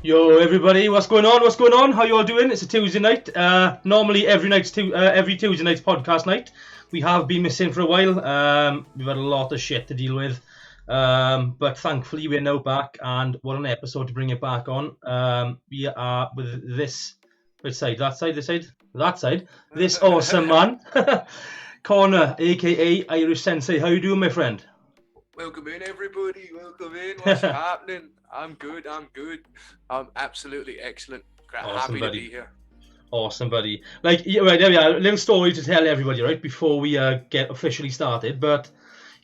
Yo everybody, what's going on? What's going on? How you all doing? It's a Tuesday night. Normally every Tuesday night's podcast night. We have been missing for a while. We've had a lot of shit to deal with. But thankfully we're now back, and what an episode to bring it back on. We are with this side, this awesome man, Connor, aka IrishSensei. How you doing, my friend? Welcome in, everybody. Welcome in. What's happening? I'm good. I'm absolutely excellent. Awesome, happy buddy. to be here. Awesome, buddy. Right, there we are. A little story to tell everybody, right, before we get officially started. But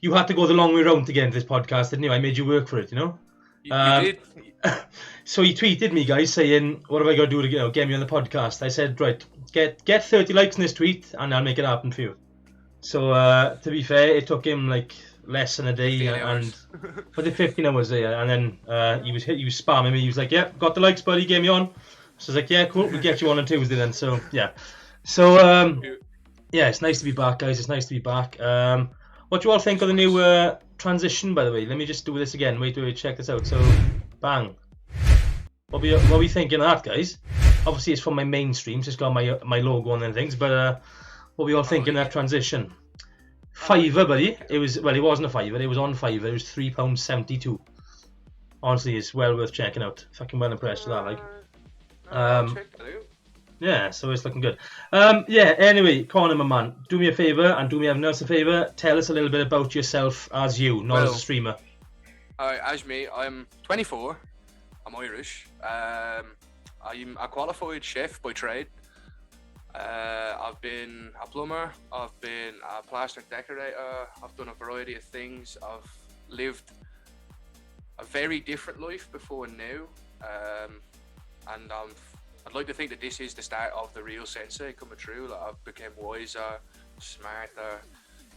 you had to go the long way round to get into this podcast, didn't you? I made you work for it, you know? You did. So he tweeted me, guys, saying, what have I got to do to get me on the podcast? I said, right, get 30 likes in this tweet and I'll make it happen for you. So, to be fair, it took him, like, less than a day, and I did 15 hours there, and then he was spamming me. He was like, "Yeah, got the likes, buddy. Get me on." So I was like, "Yeah, cool. We'll get you on Tuesday then." So yeah, yeah, it's nice to be back, guys. It's nice to be back. What do you all think of the new transition? By the way, let me just do this again. Wait, check this out. So, bang. What we thinking of that, guys? Obviously, it's from my main stream, so it's got my logo on and things. But what we all thinking of that transition? Fiver, buddy. It wasn't a fiver. It was on Fiverr. It was £3.72. Honestly, it's well worth checking out. Fucking well impressed with that, like. Check it out. Yeah, so it's looking good. Yeah. Anyway, Connor, my man, do me a favour and do me everyone else a favour. Tell us a little bit about yourself as you, not as a streamer. Alright, as me, I'm 24. I'm Irish. I'm a qualified chef by trade. I've been a plumber, I've been a plaster decorator, I've done a variety of things. I've lived a very different life before now, and I'd like to think that this is the start of the real sensei coming true. Like, I've become wiser, smarter,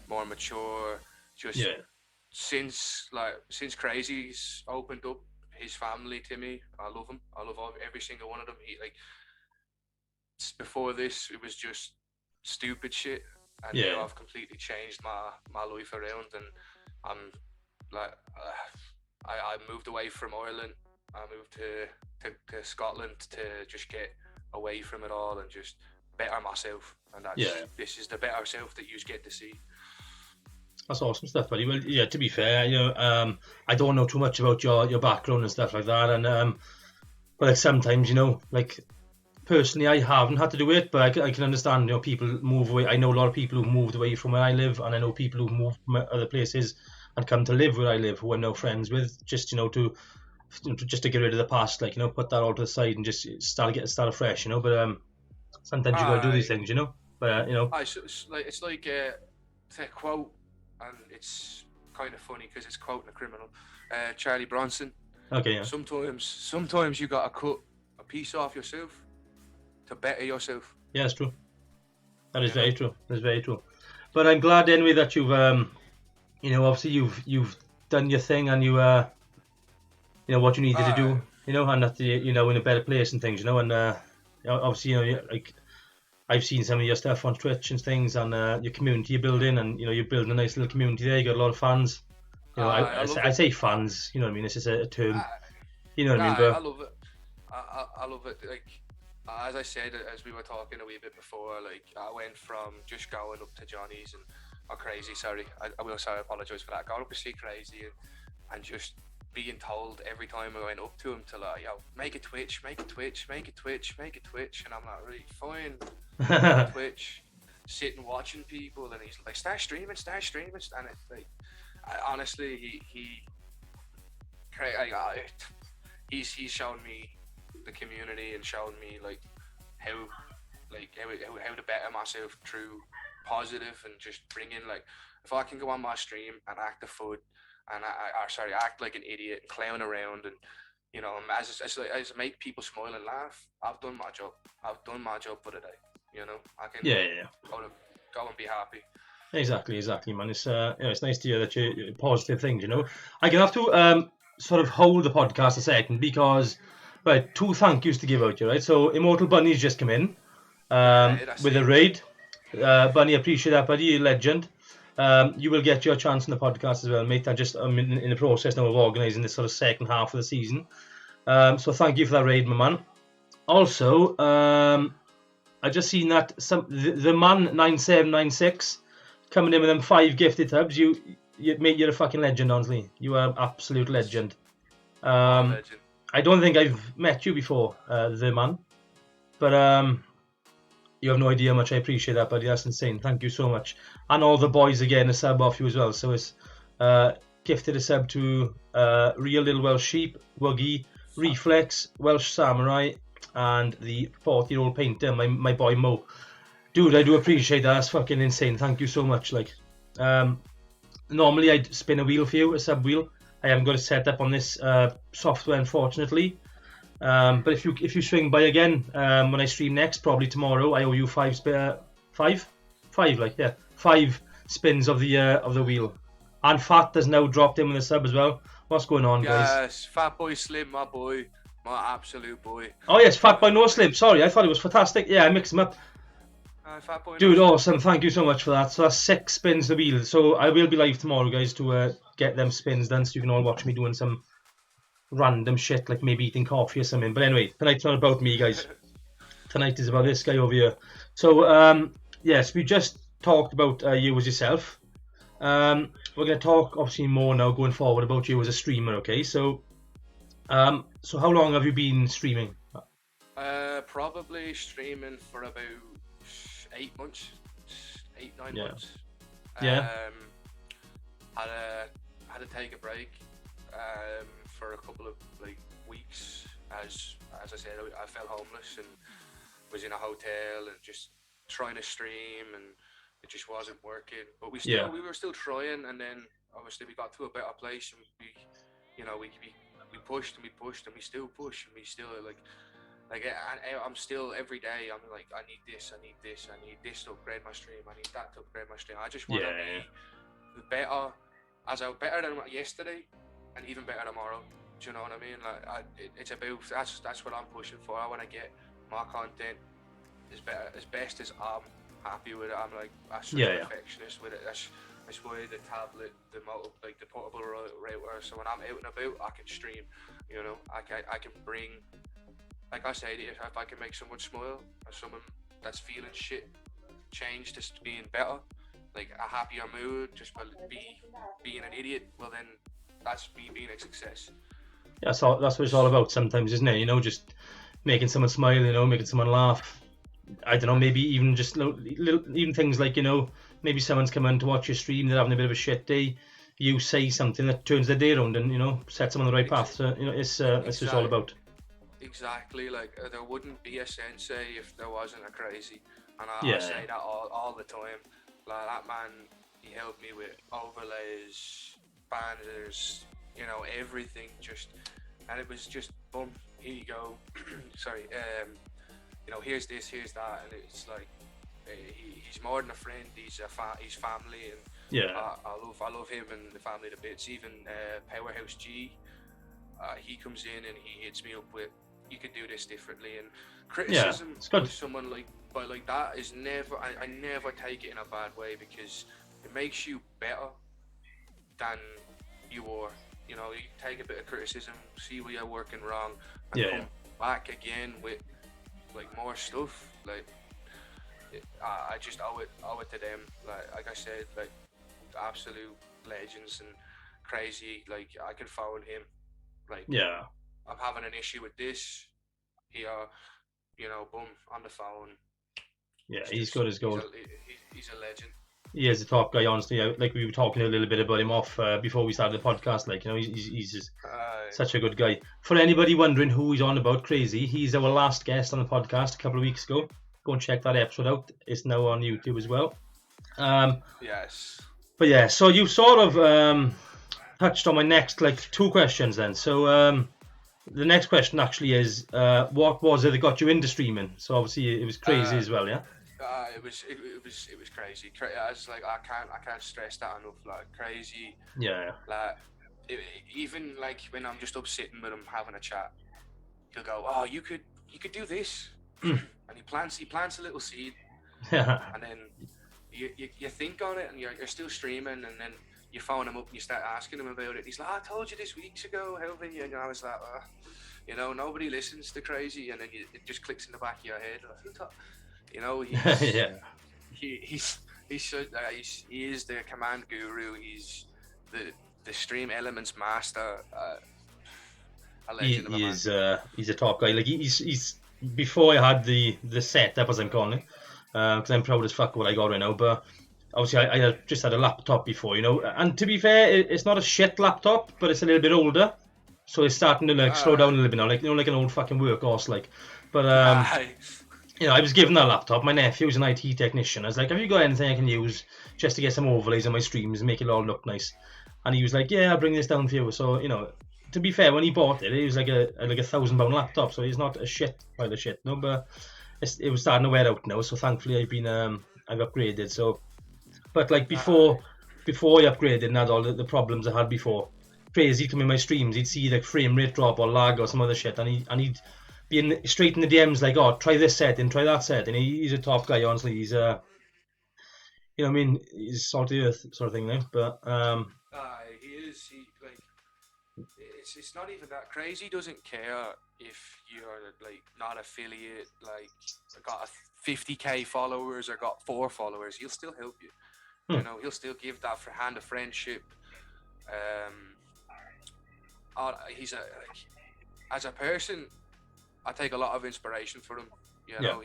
more mature, since Crazy's opened up his family to me. I love him. I love every single one of them. Before this, it was just stupid shit, and now I've completely changed my life around, and I'm like, I moved away from Ireland. I moved to Scotland to just get away from it all and just better myself, and this is the better self that you get to see. That's awesome stuff, buddy. Well, yeah, to be fair, I don't know too much about your background and stuff like that, and but like sometimes, like. Personally, I haven't had to do it, but I can understand, people move away. I know a lot of people who've moved away from where I live, and I know people who've moved from other places and come to live where I live, who I'm now friends with, just to get rid of the past, like, put that all to the side and just start afresh, but sometimes you gotta do these things, but it's like a quote, and it's kind of funny because it's quoting a criminal, Charlie Bronson. Okay, yeah. Sometimes you gotta cut a piece off yourself to better yourself. Yeah, that's true. That is very true. That's very true. But I'm glad anyway that you've, obviously you've done your thing, and you, what you needed to do, and that you're in a better place and things, and obviously, like I've seen some of your stuff on Twitch and things, and your community you're building, and you're building a nice little community there. You got a lot of fans. I say fans. What I mean? It's just a term. What I mean? But I love it. I love it. Like, as I said, as we were talking a wee bit before, like, I went from just going up to Johnny's or Crazy, sorry, I apologise for that, going up to see Crazy and just being told every time I went up to him to, like, make a Twitch, and I'm like, really, fine, Twitch, sitting watching people, and he's like, start streaming, and it's like, honestly, he's shown me the community and shown me how to better myself through positive, and just bring in, like, if I can go on my stream and act a fool and act like an idiot and clown around, and as make people smile and laugh, I've done my job for the day. I can go and be happy. Exactly, man. It's it's nice to hear that you're positive things. I can have to sort of hold the podcast a second, because Right, 2 thank yous to give out here, right? So Immortal Bunny's just come in with a raid. Bunny, appreciate that, buddy. You're a legend. You will get your chance on the podcast as well, mate. I'm in the process now of organising this sort of second half of the season. So thank you for that raid, my man. Also, I just seen that the man 9796 coming in with them 5 gifted subs. Mate, you're a fucking legend, honestly. You are an absolute legend. Legend. I don't think I've met you before, the man, but you have no idea how much I appreciate that, buddy. That's insane. Thank you so much. And all the boys again, a sub off you as well. So it's gifted a sub to Real Little Welsh Sheep, Wuggy, Reflex, Welsh Samurai, and the 40-year-old painter, my boy Mo. Dude, I do appreciate that. That's fucking insane. Thank you so much. Like, normally I'd spin a wheel for you, a sub wheel. I haven't got it set up on this software, unfortunately. But if you swing by again when I stream next, probably tomorrow, I owe you 5 spins of the wheel. And Fat has now dropped in with a sub as well. What's going on, guys? Yes, Fat Boy Slim, my boy, my absolute boy. Oh yes, Fat Boy No Slim. Sorry, I thought it was fantastic. Yeah, I mixed them up. Fat Boy Dude, No awesome. Thank you so much for that. So that's 6 spins the wheel. So I will be live tomorrow, guys, to get them spins done, so you can all watch me doing some random shit, like maybe eating coffee or something. But anyway, tonight's not about me, guys. Tonight is about this guy over here. So yes, we just talked about you as yourself. We're going to talk obviously more now going forward about you as a streamer. Okay, so how long have you been streaming? Probably streaming for about 8 months, 8-9 months. Yeah. Had to take a break for a couple of weeks, as I said, I felt homeless and was in a hotel and just trying to stream, and it just wasn't working. But we were still trying, and then obviously we got to a better place, and we pushed and we pushed and we still push, and we still I'm still every day. I'm like, I need this to upgrade my stream. I need that to upgrade my stream. I just want to be better, better than yesterday, and even better tomorrow. Do you know what I mean? Like, it's about that's what I'm pushing for. I want to get my content as best as I'm happy with it. I'm like a perfectionist with it. That's why the tablet, the portable router. So when I'm out and about, I can stream. You know, I can bring. Like I said, if I can make someone smile, or someone that's feeling shit change to being better, like a happier mood, just by being an idiot, well then that's me being a success. Yeah, that's what it's all about sometimes, isn't it? You know, just making someone smile, you know, making someone laugh. I don't know, maybe even just little even things like, you know, maybe someone's come in to watch your stream, they're having a bit of a shit day, you say something that turns their day around and, you know, sets them on the right path. So, you know, it's what it's all about. Exactly, like there wouldn't be a sensei if there wasn't a crazy, and I say that all the time. Like that man, he helped me with overlays, banners, you know, everything. And it was just boom, here you go. Sorry, you know, here's this, here's that, and it's like he's more than a friend. He's family, and I love him and the family to bits. Even Powerhouse G, he comes in and he hits me up with, you could do this differently, and criticism with someone like that is never. I never take it in a bad way, because it makes you better than you were. You know, you take a bit of criticism, see where you're working wrong, and come back again with more stuff. Like I just owe it to them. Like I said, like absolute legends and crazy. Like I can phone him. Like I'm having an issue with this. Here, you know, boom, on the phone. Yeah, he's good as gold. He's a legend. He is a top guy, honestly. Like we were talking a little bit about him off before we started the podcast. Like, you know, he's just such a good guy. For anybody wondering who he's on about, crazy, he's our last guest on the podcast a couple of weeks ago. Go and check that episode out. It's now on YouTube as well. Yes. But yeah, so you sort of touched on my next 2 questions then. So the next question actually is, what was it that got you into streaming? So obviously it was crazy as well, yeah. It was crazy. I was like, I can't stress that enough. Like crazy. Yeah. Like even like when I'm just up sitting with him having a chat, he'll go, oh, you could do this, and he plants a little seed, Yeah. and then you think on it, and you're still streaming, and then you phone him up and you start asking him about it. He's like, I told you this weeks ago, how have you? And I was like, you know, nobody listens to crazy, and then it just clicks in the back of your head. Like, you know, Yeah. He is the command guru. He's the stream elements master. A legend of a man. He's a top guy. Like he's before I had the setup, as I'm calling it, because I'm proud as fuck what I got right now. But obviously I had just had a laptop before, you know. And to be fair, it's not a shit laptop, but it's a little bit older, so it's starting to like slow down a little bit now, like, you know, like an old fucking workhorse, like. But you know, I was given that laptop. My nephew's an IT technician. I was like, have you got anything I can use just to get some overlays on my streams and make it all look nice? And he was like, yeah, I'll bring this down for you. So, you know, to be fair, when he bought it, it was like a £1,000 laptop. So he's not a shit pile of shit, no. But it was starting to wear out now. So thankfully, I've upgraded. So, but like before I upgraded and had all the problems I had before, Crazy come in my streams, he'd see like frame rate drop or lag or some other shit, and he'd be straight in the DMs like, oh, try this setting, try that setting. He's a top guy, honestly. He's you know what I mean, he's salt of the earth sort of thing now. But he is. Like, it's not even that crazy. He doesn't care if you're like not affiliate, like got 50k followers or got 4 followers. He'll still help you. You know, he'll still give that hand of friendship. He's as a person, I take a lot of inspiration from him. You know,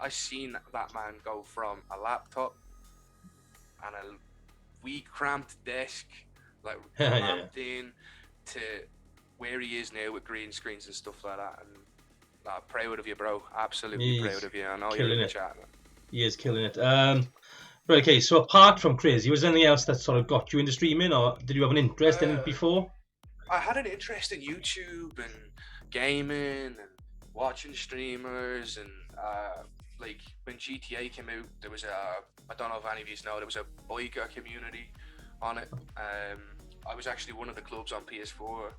I seen that man go from a laptop and a wee cramped desk, like cramped in, to where he is now with green screens and stuff like that. And proud of you, bro. Absolutely proud of you. I know you're in the chat, man. He is killing it. Right, okay, so apart from Crazy, was there anything else that sort of got you into streaming, or did you have an interest in it before? I had an interest in YouTube and gaming and watching streamers, and like when GTA came out, there was I don't know if any of you know, there was a biker community on it. I was actually one of the clubs on PS4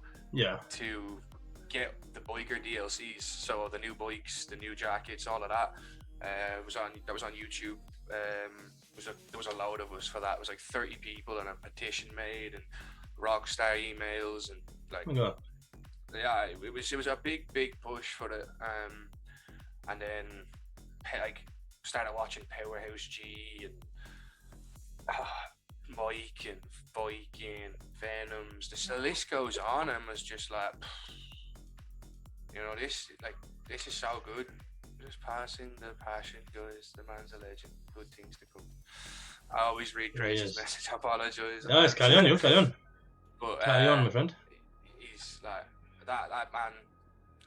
to get the biker DLCs, so the new bikes, the new jackets, all of that. Was on YouTube. There was a load of us for that. It was like 30 people and a petition made and Rockstar emails and like it was a big push for it. And then like started watching Powerhouse G and Mike and Viking, Venoms. The list goes on, and was just like, you know, this is so good. Just passing the passion, guys. The man's a legend. Good things to come. I always read Grace's message. I apologise. No, it's carry on, you carry on. But carry on, my friend. He's like that man.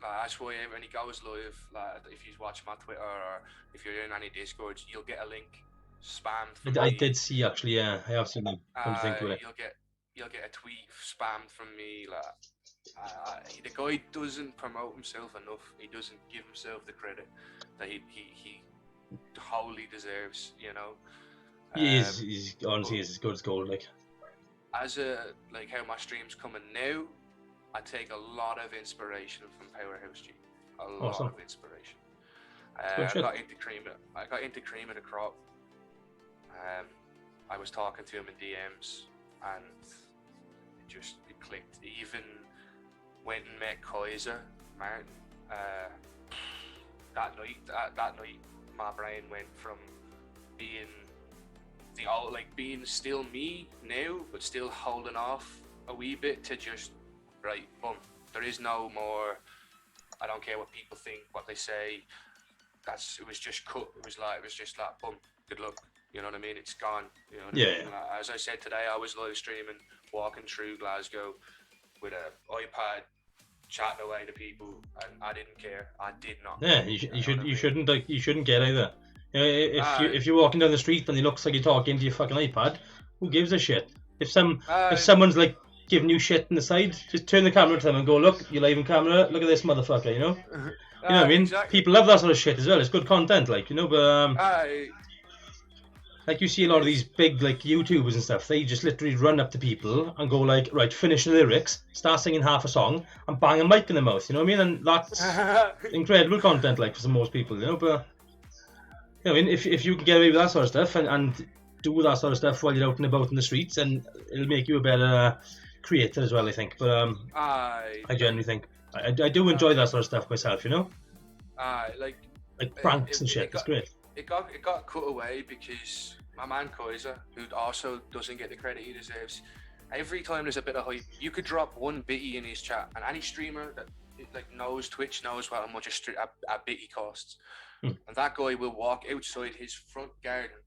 Like, that's why when he goes live, like if you watch my Twitter or if you're in any Discords, you'll get a link spammed. From I me. did see actually. Yeah, I have seen them. You'll get a tweet spammed from me. Like the guy doesn't promote himself enough. He doesn't give himself the credit that he wholly deserves. You know. He's honestly is as good as gold. Like how my stream's coming now, I take a lot of inspiration from Powerhouse G. A lot of inspiration. I got into cream of the crop. I was talking to him in DMs, and it clicked. Even went and met Kaiser Martin. That night, my brain went from being being still me now, but still holding off a wee bit, to just right, boom. There is no more. I don't care what people think, what they say. It was just cut. It was just like, boom. Good luck. You know what I mean? It's gone. You know what I mean? As I said today, I was live streaming, walking through Glasgow with an iPad, chatting away to people, and I didn't care. I did not. Yeah, you shouldn't get either. You know, if you're walking down the street and it looks like you're talking to your fucking iPad, who gives a shit? If someone's like giving you shit on the side, just turn the camera to them and go, look, you're live in camera. Look at this motherfucker. You know. You know what I mean? Exactly. People love that sort of shit as well. It's good content, like, you know. But Like you see a lot of these big like YouTubers and stuff, they just literally run up to people and go like, right, finish the lyrics, start singing half a song, and bang a mic in their mouth. You know what I mean? And that's incredible content, like for most people, you know. But you know, I mean, if you can get away with that sort of stuff and do that sort of stuff while you're out and about in the streets, and it'll make you a better creator as well, I think. But I genuinely think I do enjoy that sort of stuff myself, you know. Like pranks and shit. It's great. It got cut away because my man Kaiser, who also doesn't get the credit he deserves, every time there's a bit of hype, you could drop one bitty in his chat, and any streamer that like knows Twitch knows how much a bitty costs. And that guy will walk outside his front garden,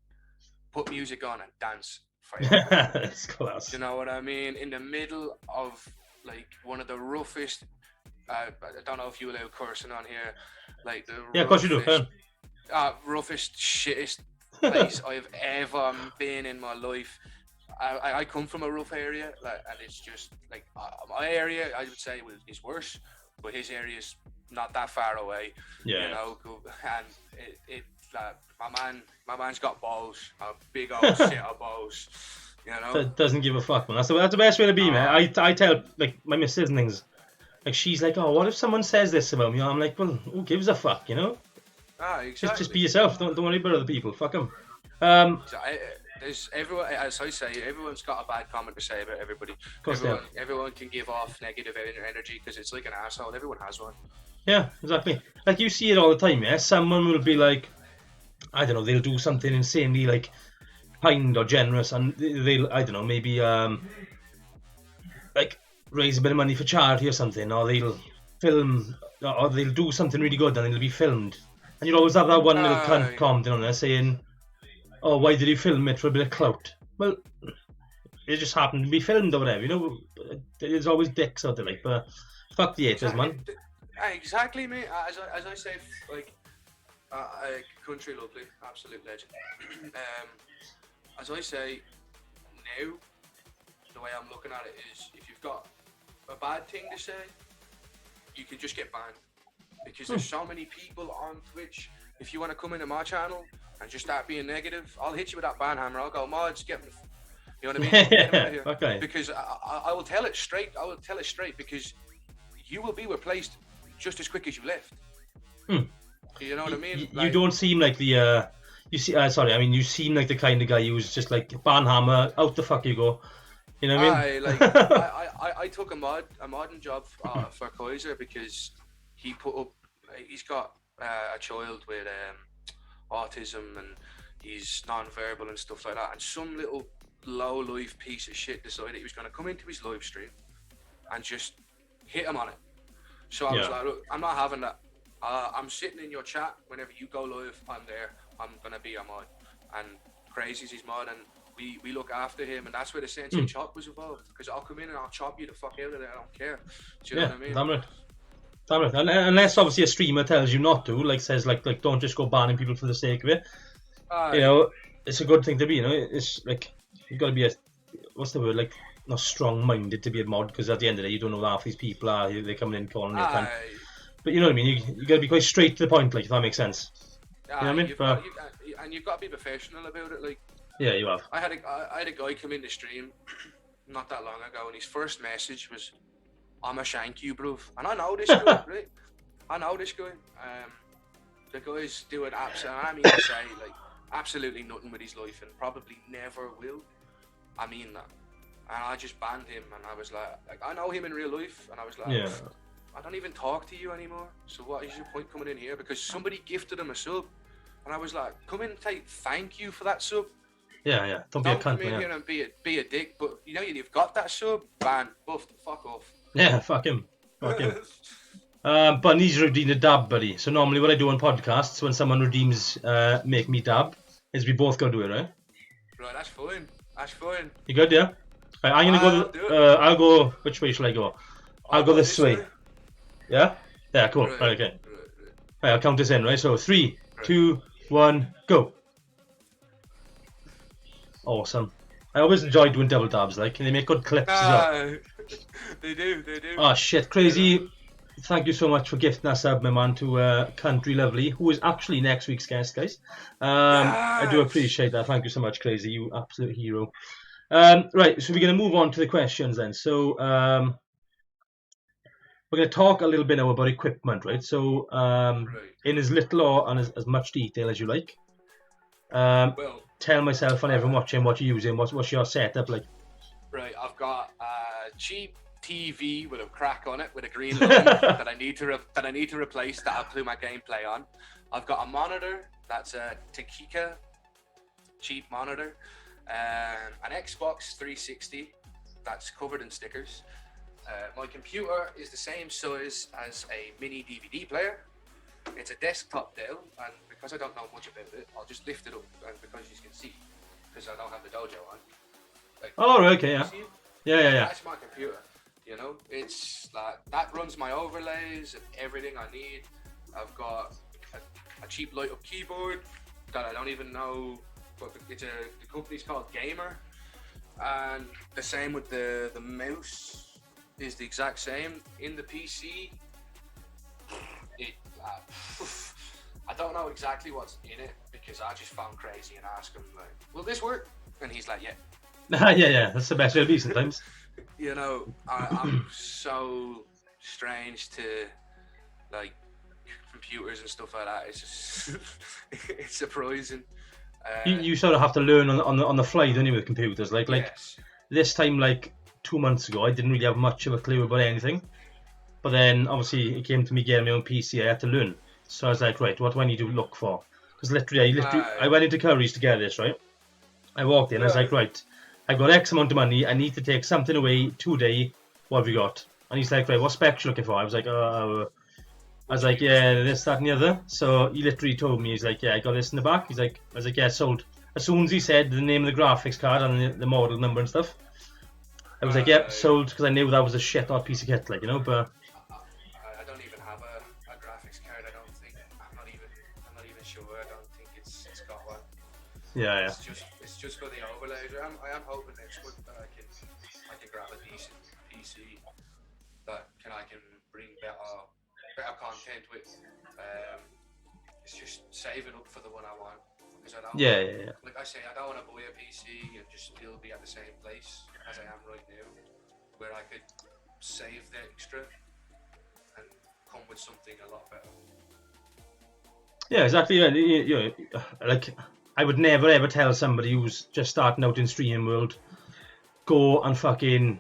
put music on, and dance for you. That's class. You know what I mean? In the middle of like one of the roughest. I don't know if you allow cursing on here. Like the of course you do. Roughest, shittest place I've ever been in my life. I come from a rough area, like, and it's just like my area. I would say is worse, but his area is not that far away. Yeah. You know, and it my man's got balls, a big old set of balls. You know, that doesn't give a fuck, man. That's the best way to be, man. I tell like my missus and things. Like she's like, oh, what if someone says this about me? I'm like, well, who gives a fuck, you know? Exactly. Just be yourself. Don't worry about other people. Fuck them. There's everyone, as I say, everyone's got a bad comment to say about everybody. Everyone can give off negative energy because it's like an asshole. Everyone has one. Yeah, exactly. Like you see it all the time. Yeah, someone will be like, I don't know, they'll do something insanely like kind or generous, and they'll, I don't know, maybe like raise a bit of money for charity or something, or they'll film, or they'll do something really good and it'll be filmed. And you'll always have that one little cunt commenting on there saying, oh, why did you film it for a bit of clout? Well, it just happened to be filmed or whatever, you know. There's always dicks out there, like, but fuck the haters, man. Exactly, mate. As I say, like, country lovely, absolute legend. As I say, now, the way I'm looking at it is, if you've got a bad thing to say, you can just get banned. Because there's so many people on Twitch. If you want to come into my channel and just start being negative, I'll hit you with that ban hammer. I'll go, mods, get me. You know what I mean? Yeah, okay. Because I will tell it straight. I will tell it straight because you will be replaced just as quick as you left. You know what I mean? You don't seem like the you seem like the kind of guy who's just like ban hammer, out the fuck you go. You know what I mean? I took a modding job for Kaiser because he put up. He's got a child with autism and he's non-verbal and stuff like that. And some little low-life piece of shit decided he was going to come into his live stream and just hit him on it. So I was like, look, I'm not having that. I'm sitting in your chat whenever you go live. I'm there. I'm gonna be a mod, and Crazy's his mod, and we look after him, and that's where the Sensei chop was involved. Because I'll come in and I'll chop you the fuck out of there. I don't care. Do you know what I mean? Damn it. Unless obviously a streamer tells you not to, like says like don't just go banning people for the sake of it. You know, it's a good thing to be. You know, it's like you got to be like not strong-minded to be a mod, because at the end of the day you don't know half these people are. They're coming in calling you a But you know what I mean. You got to be quite straight to the point, like, if that makes sense. You know what I mean? And you've got to be professional about it. Like, yeah, you have. I had a guy come in the stream not that long ago, and his first message was, "I'ma shank you, bruv." And I know this guy, right? I know this guy. The guy's doing absolutely nothing with his life, and probably never will. I mean that. And I just banned him, and I was like I know him in real life, and I was like, I don't even talk to you anymore. So what is your point coming in here? Because somebody gifted him a sub, and I was like, come in and thank you for that sub. Yeah. Don't be a cunt. Don't come in here and be a dick. But you know, you've got that sub, ban, buffed, fuck off. Yeah, fuck him. But he's redeemed a dab, buddy. So normally what I do on podcasts when someone redeems make me dab is we both go do it, right? Right, that's fine. That's fine. You good, yeah? Right, I'm gonna go. I'll go. Which way shall I go? I'll go this way. Yeah? Yeah, cool. Right, okay. Right, I'll count this in, right? So 3, 2, 1, go. Awesome. I always enjoy doing double dabs, like, and they make good clips as well. They do. Oh shit, Crazy. thank you so much for gifting us up, my man, to Country Lovely, who is actually next week's guest, guys. I do Yes. appreciate that. Thank you so much, Crazy. You absolute hero. Right, so we're going to move on to the questions then. So we're going to talk a little bit now about equipment, right? So Right. in as little or and as much detail as you like. Well, Tell myself and everyone uh, watching what you're using. What's your setup like? right. I've got a cheap TV with a crack on it with a green line that I need to replace that I play my gameplay on. I've got a monitor that's a Takika cheap monitor, an Xbox 360 that's covered in stickers. My computer is the same size as a mini DVD player. It's a desktop Dell, and because I don't know much about it, I'll just lift it up, and because you can see, because I don't have the dojo on. Like, Oh, right, okay, yeah. see it? Yeah. That's my computer. You know, it's like that runs my overlays and everything I need. I've got a cheap light up keyboard that I don't even know, but the company's called Gamer, and the same with the mouse is the exact same in the PC. It I don't know exactly what's in it because I just found Crazy and asked him like, "Will this work?" And he's like, "Yeah." Yeah. That's the best way to be sometimes. You know, I'm so strange to like computers and stuff like that. It's just it's surprising. You sort of have to learn on the fly, don't you, with computers? Like Yes. this time, like 2 months ago, I didn't really have much of a clue about anything. But then obviously it came to me getting my own PC. I had to learn. So I was like, right, what do I need to look for? Because I went into Curry's to get this, right? I walked in, I was like, right, I've got X amount of money. I need to take something away today. What have you got? And he's like, right, what specs you looking for? I was like, yeah, this, that, and the other. So he literally told me, he's like, yeah, I got this in the back. I was like, yeah, sold. As soon as he said the name of the graphics card and the model number and stuff, I was like, yep, sold, because I knew that was a shit hot piece of kit, like, you know. But I don't even have a graphics card. I don't think. I'm not even sure. I don't think it's got one. yeah. It's just for the overlays. I am hoping next month that I can grab a decent PC that I can bring better content with. It's just saving up for the one I want because I don't. Yeah. Like I say, I don't want to buy a PC and just still be at the same place as I am right now, where I could save the extra and come with something a lot better. Yeah, exactly. Yeah, like I would never ever tell somebody who's just starting out in streaming world, go and fucking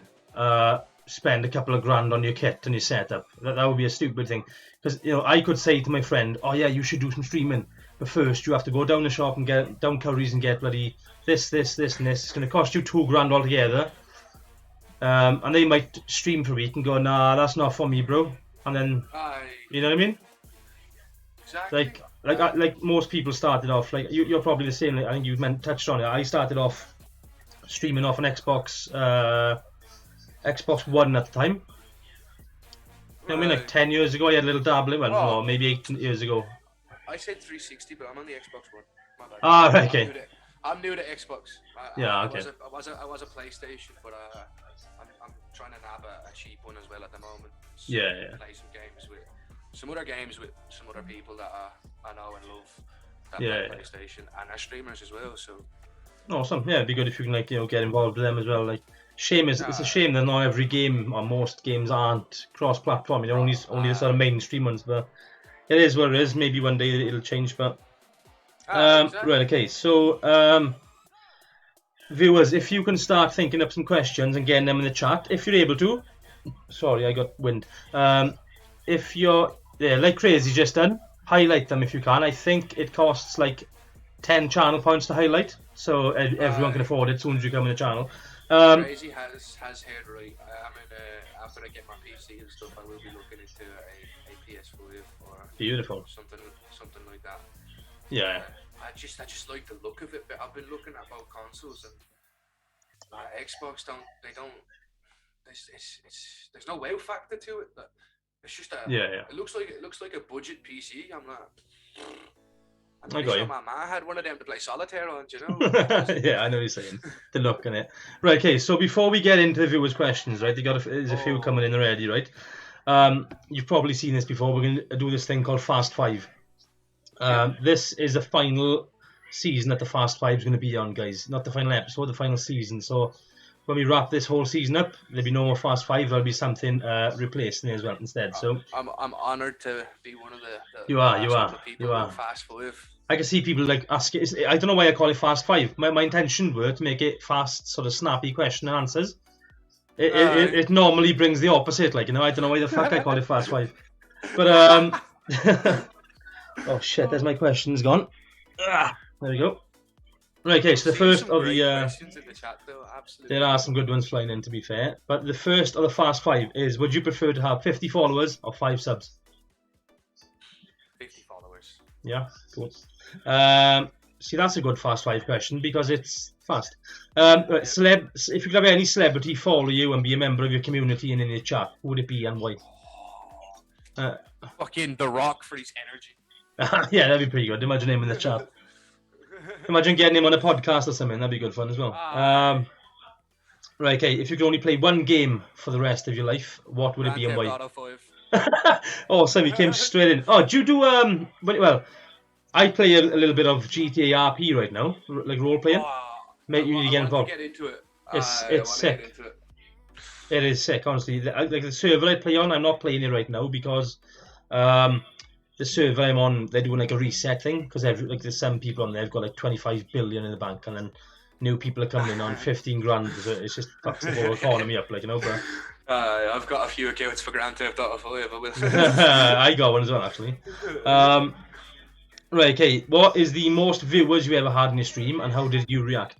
spend a couple of grand on your kit and your setup. That would be a stupid thing. Because I could say to my friend, oh yeah, you should do some streaming, but first you have to go down the shop and get down Curry's and get bloody this, and this. It's going to cost you $2,000 altogether. And they might stream for a week and go, nah, that's not for me, bro. And then, you know what I mean? Exactly. Like most people started off, like you're probably the same. Like, I think you touched on it. I started off streaming off an Xbox One at the time. You know what I mean? Like 10 years ago, I had a little dabbling. Well, no, maybe 8 years ago. I said 360, but I'm on the Xbox One. My bad. Ah, okay. I'm new to Xbox. Okay. I was a PlayStation, but I'm trying to nab a cheap one as well at the moment. So Yeah. Play some games with some other people that I know and love that Yeah. play PlayStation and are streamers as well. So awesome. Yeah, it'd be good if you can get involved with them as well. Like, it's a shame that not every game or most games aren't cross-platform. Only the sort of mainstream ones, but it is what it is. Maybe one day it'll change, but. exactly. Right, okay, so viewers, if you can start thinking up some questions and getting them in the chat, if you're able to. Sorry, I got wind. If you're like Crazy just done, highlight them if you can. I think it costs like 10 channel points to highlight, so everyone can afford it as soon as you come in the channel. Crazy has heard right. After I get my PC and stuff, I will be looking into a PS5 or Beautiful. something like that. Yeah. I just like the look of it, but I've been looking at both consoles and Xbox there's no wow factor to it. It's just It looks like a budget PC. I'm pretty sure my ma had one of them to play solitaire on, you know? Yeah, I know what you're saying. The look in it. Right, okay, so before we get into the viewers' questions, right, there's a few coming in already, right? You've probably seen this before. We're going to do this thing called Fast Five. This is the final season that the Fast Five is going to be on, guys. Not the final episode, the final season. So when we wrap this whole season up, there'll be no more Fast Five. There'll be something replacing it as well instead. So I'm honoured to be one of the you last are, couple of people who are Fast Five. I can see people like ask it. I don't know why I call it Fast Five. My intention were to make it fast, sort of snappy question and answers. It normally brings the opposite, like, you know. I don't know why the fuck I call it Fast Five. But oh shit, there's my questions gone. There we go. Right, okay, so the first of the questions in the chat, though, absolutely. there are some good ones flying in, to be fair. But the first of the Fast Five is: would you prefer to have 50 followers or 5 subs? 50 followers. Yeah, cool. See, that's a good Fast Five question because it's fast. If you could have any celebrity follow you and be a member of your community and in your chat, who would it be and why? Fucking The Rock for his energy. Yeah, that'd be pretty good. Imagine him in the chat. Imagine getting him on a podcast or something. That'd be good fun as well. Right, okay. If you could only play one game for the rest of your life, what would it be and why? Grand Theft Auto 5. Awesome, you came straight in. Oh, do you do well, I play a little bit of GTA RP right now, like role playing. Mate, you need to get involved. Get into it. It's sick. It is sick, honestly. Like the server I play on, I'm not playing it right now because the server I'm on, they're doing like a reset thing because there's some people on there who've got like 25 billion in the bank, and then new people are coming in on 15 grand. It's just fucks the whole economy up, like, you know, bro. I've got a few accounts for Grand Theft Auto 5. I got one as well, actually. Right, okay. What is the most viewers you ever had in your stream, and how did you react?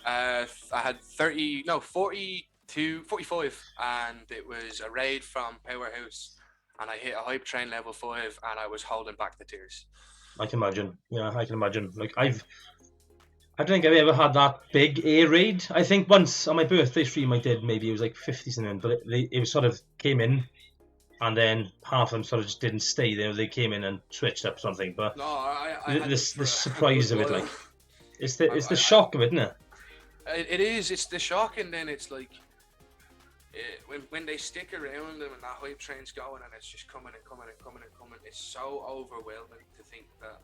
I had 45, and it was a raid from Powerhouse, and I hit a hype train level 5, and I was holding back the tears. I can imagine. Yeah, I can imagine. Like I don't think I've ever had that big a raid. I think once on my birthday stream I did. Maybe it was like 50 something, but it was sort of came in. And then half of them sort of just didn't stay there. They came in and switched up something. But no, the surprise of it, like, it's the shock of it, isn't it? It is. It's the shock, and then it's like when they stick around them and that hype train's going, and it's just coming and coming and coming and coming. It's so overwhelming to think that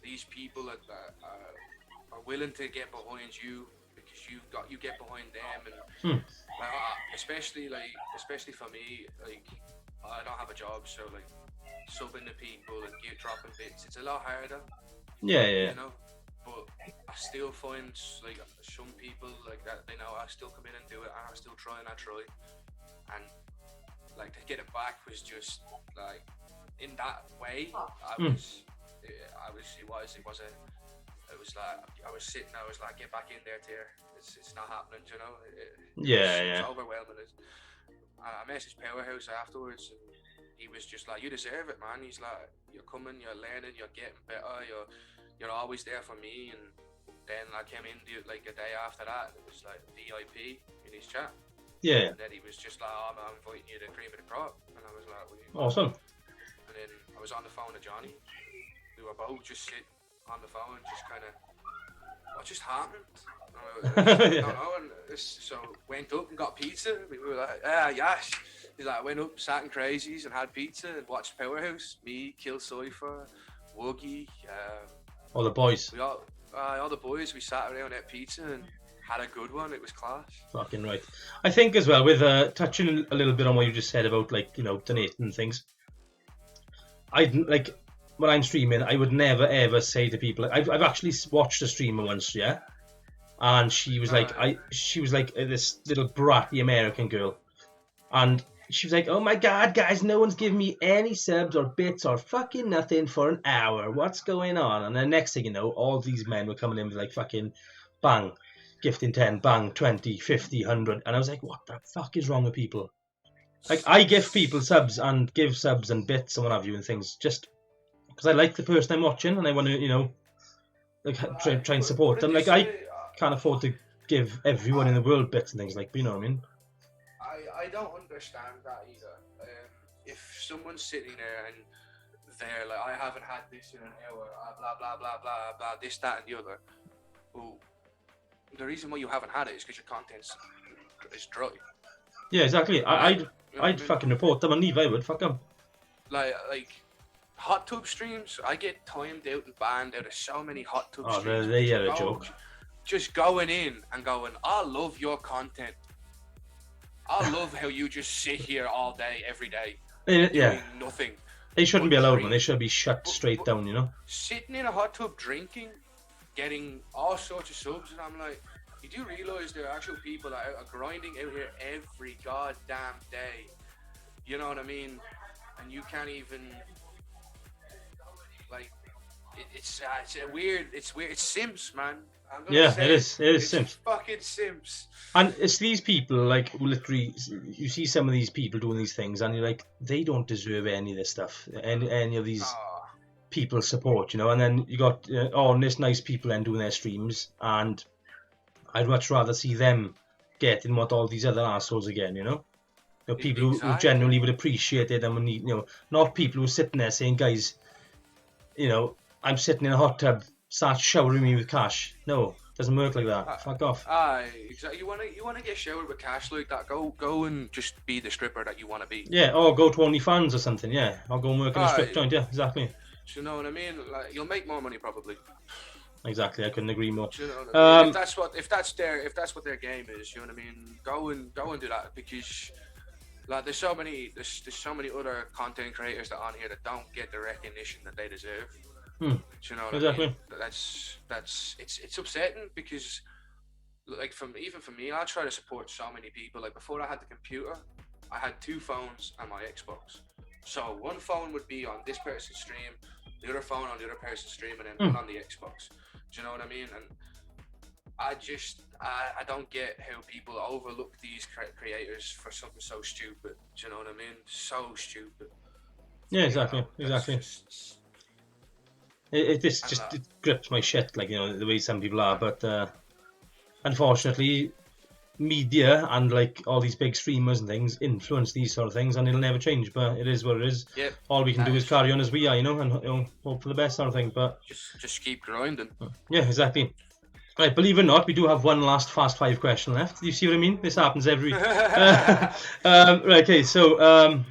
these people are willing to get behind you because you get behind them, and especially for me, like, I don't have a job, so like subbing to people and dropping bits, it's a lot harder. Yeah. You know, but I still find like some people like that, they know I still come in and do it, and I still try, and like to get it back was just like in that way. It was like I was sitting, I was like, get back in there, Tier. It's not happening, you know. It's overwhelming. I messaged Powerhouse afterwards, and he was just like, you deserve it, man. He's like, you're coming, you're learning, you're getting better, you're always there for me. And then I came in like a day after that, it was like VIP in his chat. Yeah. And then he was just like, I'm inviting you to cream of the crop. And I was like, awesome. And then I was on the phone to Johnny. We were both just sitting on the phone, just kind of, what just happened? I don't know. And so went up and got pizza. We were like, yes. He's like, I went up, sat in Crazies and had pizza and watched Powerhouse. Me, Kill Cypher, Woogie. All the boys. All the boys. We sat around at pizza and had a good one. It was class. Fucking right. I think as well, with touching a little bit on what you just said about, like, you know, donating and things. Like, when I'm streaming, I would never ever say to people, like, I've actually watched a streamer once, yeah, and she was like, this little bratty American girl, and she was like, oh my god, guys, no one's giving me any subs or bits or fucking nothing for an hour. What's going on? And then next thing you know, all these men were coming in with like fucking bang, gifting 10, bang, 20, 50, 100, and I was like, what the fuck is wrong with people? Like, I give people subs and give subs and bits and what have you and things just because I like the person I'm watching and I want to, you know, like try and support them. Like, I can't afford to give everyone in the world bits and things, like, you know what I mean? I don't understand that either. If someone's sitting there and they're like, I haven't had this in an hour, blah blah blah blah blah, this, that, and the other. Well, the reason why you haven't had it is because your content's is dry. Yeah, exactly. You know what I I'd mean? fucking report them and leave. I would. Fuck them. Like hot tub streams, I get timed out and banned out of so many hot tub Oh, streams. they are a joke. Just going in and going, I love your content. I love how you just sit here all day, every day, doing nothing. They shouldn't be allowed, man. They should be shut straight down, you know? Sitting in a hot tub drinking, getting all sorts of subs, and I'm like, you do realise there are actual people that are grinding out here every goddamn day. You know what I mean? And you can't even, like, it's weird. It's Sims, man. Yeah, it is. It is Sims. Fucking Sims. And it's these people, like, who literally, you see some of these people doing these things, and you're like, they don't deserve any of this stuff, any of these people's support, you know. And then you got honest, nice people then doing their streams, and I'd much rather see them getting what all these other assholes again, you know. You know, people who genuinely would appreciate it, and would need, you know, not people who are sitting there saying, guys, you know, I'm sitting in a hot tub, start showering me with cash. No, doesn't work like that. Fuck off. Exactly. You wanna get showered with cash like that? Go and just be the stripper that you wanna be. Yeah, or go to OnlyFans or something. Yeah, or go and work in a strip joint. Yeah, exactly. Do you know what I mean? Like, you'll make more money probably. Exactly, I couldn't agree more. Do you know what I mean? If that's what their game is, you know what I mean? Go and do that, because like there's so many other content creators that are on here that don't get the recognition that they deserve. Do you know what exactly. I mean? It's upsetting, because like even for me, I try to support so many people. Like before I had the computer, I had 2 phones and my Xbox. So one phone would be on this person's stream, the other phone on the other person's stream, and then one on the Xbox. Do you know what I mean? And I don't get how people overlook these creators for something so stupid. Do you know what I mean? So stupid. Yeah, exactly. It grips my shit, like, you know, the way some people are. But unfortunately, media and like all these big streamers and things influence these sort of things, and it'll never change. But it is what it is. Yep. All we can do is carry on as we are, you know, and hope for the best sort of thing. But just keep grinding. Yeah, exactly. Right, believe it or not, we do have one last Fast 5 question left. You see what I mean? This happens every week. Right, okay, so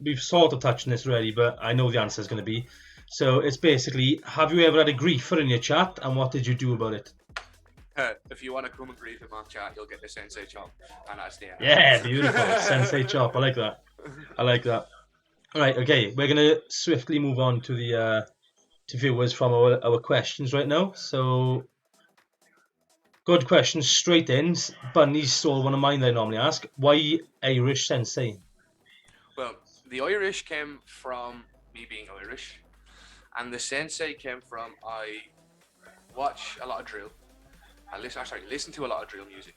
we've sort of touched on this already, but I know the answer is going to be. So it's basically, have you ever had a griefer in your chat, and what did you do about it? If you want to come and grief in my chat, you'll get the Sensei chop, and that's the end. Yeah, beautiful. Sensei chop. I like that. All right, okay, we're going to swiftly move on to the to viewers from our questions right now. So, good questions straight in. Bunny stole one of mine that I normally ask. Why IrishSensei? Well, the Irish came from me being Irish, and the Sensei came from I watch a lot of drill. I listen to a lot of drill music,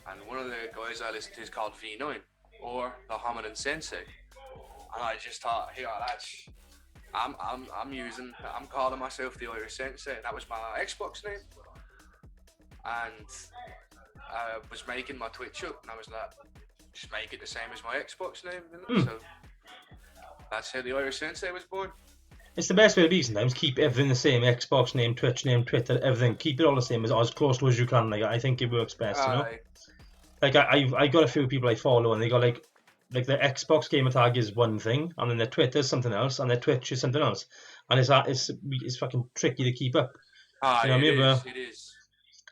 and one of the guys I listen to is called V9, or the Hominin Sensei. And I just thought, here, lads, I'm calling myself the Irish Sensei. That was my Xbox name, and I was making my Twitch up, and I was like, just make it the same as my Xbox name, you know? So that's how the Irish Sensei was born. It's the best way to be sometimes. Keep everything the same. Xbox name, Twitch name, Twitter, everything. Keep it all the same, as close to as you can. Like, I think it works best, you know? Like, I got a few people I follow, and they got like their Xbox gamer tag is one thing, and then their Twitter is something else, and their Twitch is something else. And it's fucking tricky to keep up. You know what I mean? It is.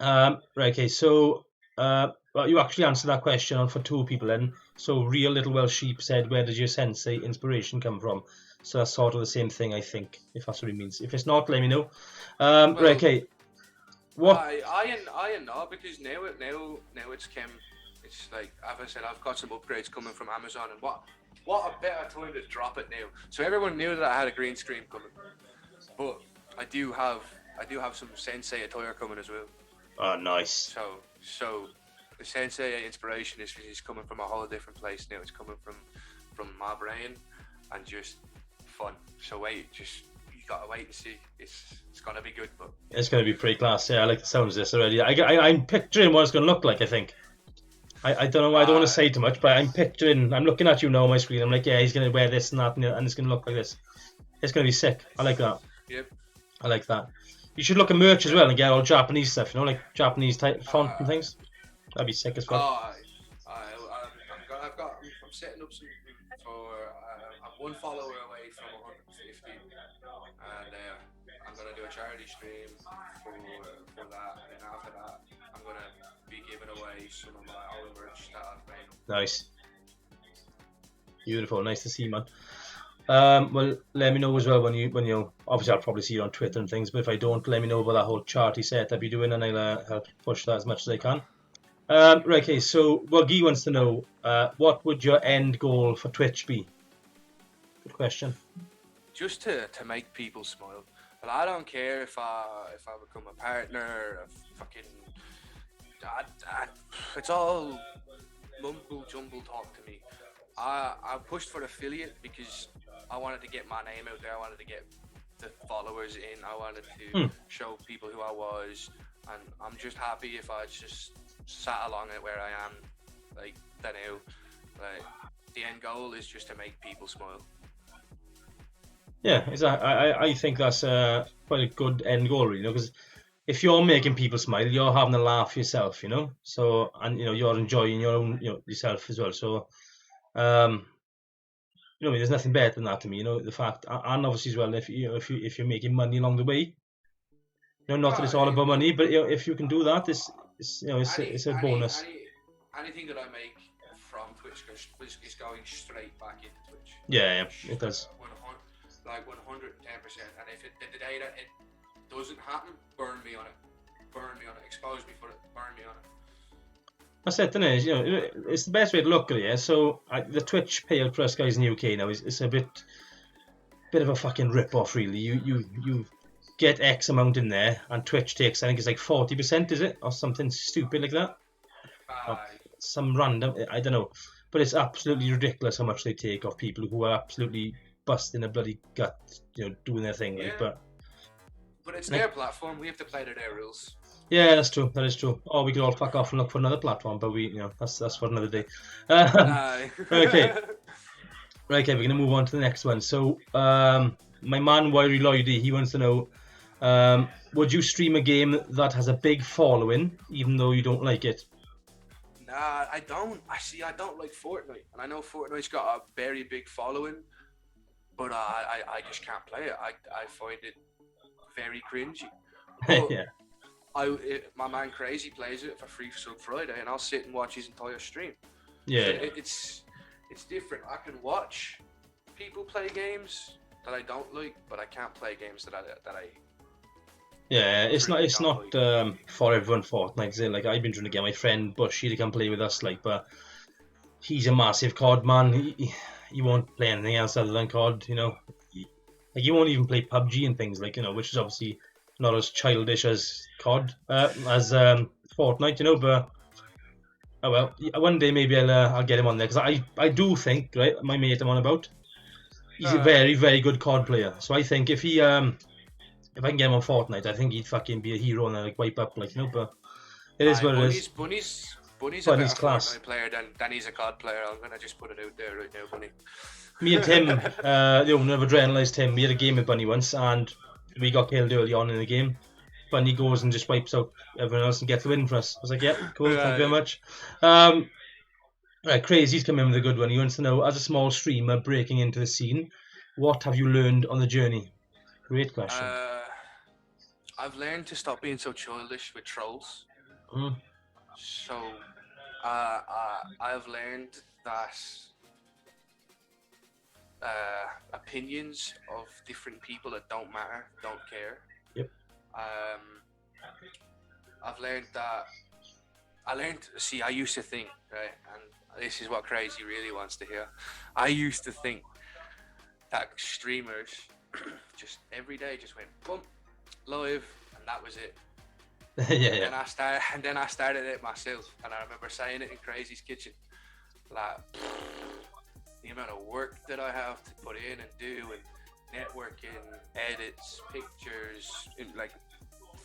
Right, okay, so well, you actually answered that question for 2 people then. So Real Little Welsh Sheep said, where does your Sensei inspiration come from? So that's sort of the same thing, I think, if that's what it means. If it's not, let me know. Well, right, okay. What? I know, because now it's came. It's like, as I said, I've got some upgrades coming from Amazon, and what a better time to drop it now. So everyone knew that I had a green screen coming, but I do have some Sensei attire coming as well. Oh, nice. So the Sensei inspiration is coming from a whole different place now. It's coming from my brain, and just fun. So you gotta wait and see. It's gonna be good, but it's gonna be pretty class. Yeah, I like the sounds of this already. I'm picturing what it's gonna look like. I think. I don't know. I don't want to say too much, but I'm looking at you now on my screen. I'm like, yeah, he's gonna wear this and that, and it's gonna look like this. It's gonna be sick. I like that. Yep. I like that. You should look at merch as well and get all Japanese stuff. You know, like Japanese type font and things. That'd be sick as well. I'm setting up something for. I'm one follower away from 150, and I'm gonna do a charity stream for that. And then after that, I'm gonna be giving away some of my own merch that I've made. Nice. Beautiful. Nice to see, man. Well, let me know as well when you obviously I'll probably see you on Twitter and things, but if I don't, let me know about that whole charity setup you're doing, and I'll help push that as much as I can. Right, okay, so Guy wants to know, what would your end goal for Twitch be? Good question. Just to make people smile. But I don't care if I become a partner, a fucking... it's all mumble jumble talk to me. I pushed for affiliate because I wanted to get my name out there. I wanted to get the followers in. I wanted to show people who I was, and I'm just happy if I just sat along it where I am, like that now. Like the end goal is just to make people smile. Yeah, exactly. I think that's quite a good end goal, really, because if you're making people smile, you're having a laugh yourself, So, and you're enjoying your own, yourself as well. So, there's nothing better than that to me. The fact, and obviously as well, if you're making money along the way, not that it's all about money, but if you can do that, it's a bonus. Anything that I make from Twitch is going straight back into Twitch. Yeah, it does. Like 110%. And if the day that it doesn't happen, burn me on it. Expose me for it. Burn me on it. That's it, isn't it? It's the best way to look at it. Yeah? So the Twitch payout for us guys in the UK now is a bit of a fucking rip off, really. You get X amount in there, and Twitch takes, I think it's like 40%, is it, or something stupid like that? Some random, I don't know, but it's absolutely ridiculous how much they take off people who are absolutely busting a bloody gut, doing their thing. Yeah. Like, but it's their platform. We have to play to their rules. Yeah, that's true. That is true. Or we could all fuck off and look for another platform, but that's for another day. Okay. Right, okay, we're gonna move on to the next one. So, my man Wiry Lloydie, he wants to know, would you stream a game that has a big following, even though you don't like it? Nah, I don't. I don't like Fortnite, and I know Fortnite's got a very big following, but I just can't play it. I find it very cringy. But Yeah. My man Crazy plays it for Free Sub Friday, and I'll sit and watch his entire stream. Yeah. It's different. I can watch people play games that I don't like, but I can't play games that I. Yeah, it's not for everyone Fortnite, is it? Like, I've been trying to get my friend Bushy to come play with us, like, but he's a massive COD man. He won't play anything else other than COD, Like, he won't even play PUBG and things, like, which is obviously not as childish as COD, as Fortnite, but oh well. One day maybe I'll get him on there, because I do think, right, my mate I'm on about, he's a very, very good COD player. So I think if I can get him on Fortnite, I think he'd fucking be a hero and like wipe up, like, but it is what it is. Bunny's a better class. Fortnite player than he's a COD player. I'm gonna just put it out there right now, Bunny. Me and Tim, the owner of Adrenalize Tim, we had a game with Bunny once, and we got killed early on in the game. Bunny goes and just wipes out everyone else and gets the win for us. I was like, yeah, cool, thank you very much. Right, Crazy's come in with a good one. He wants to know, as a small streamer breaking into the scene, what have you learned on the journey? Great question. I've learned to stop being so childish with trolls. So, I've learned that opinions of different people that don't matter, don't care. Yep. I've learned that. I used to think, right, and this is what Crazy really wants to hear. I used to think that streamers just every day just went boom, live, and that was it. Yeah. And then I started it myself, and I remember saying it in Crazy's kitchen, like the amount of work that I have to put in and do, and networking, edits, pictures, like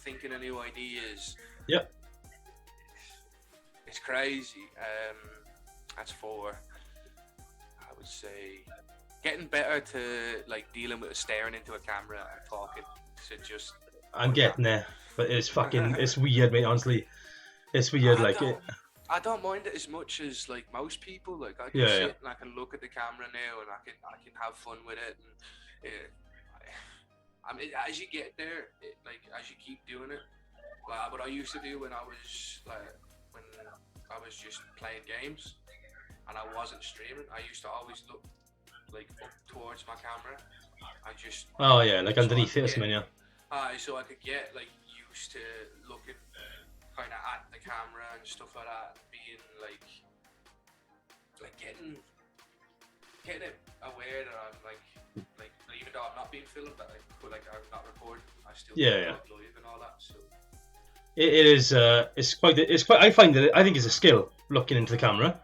thinking of new ideas. Yep. It's crazy. That's for, I would say, getting better to like dealing with staring into a camera and talking to just. I'm getting there, but it's fucking, it's weird, mate. Honestly, it's weird. I don't mind it as much as like most people. Like I can Yeah, sit yeah. and I can look at the camera now, and I can have fun with it. And I mean, as you get there, like as you keep doing it, like what I used to do when I was just playing games and I wasn't streaming, I used to always look like up towards my camera and just Oh yeah, like so I underneath could it or get something, yeah. so I could get like used to looking kind of at the camera and stuff like that, being like getting it aware that I'm like even though I'm not being filmed, but like I'm not recording, I still Yeah. look live and all that. So It is. It's quite. I find that. I think it's a skill looking into the camera.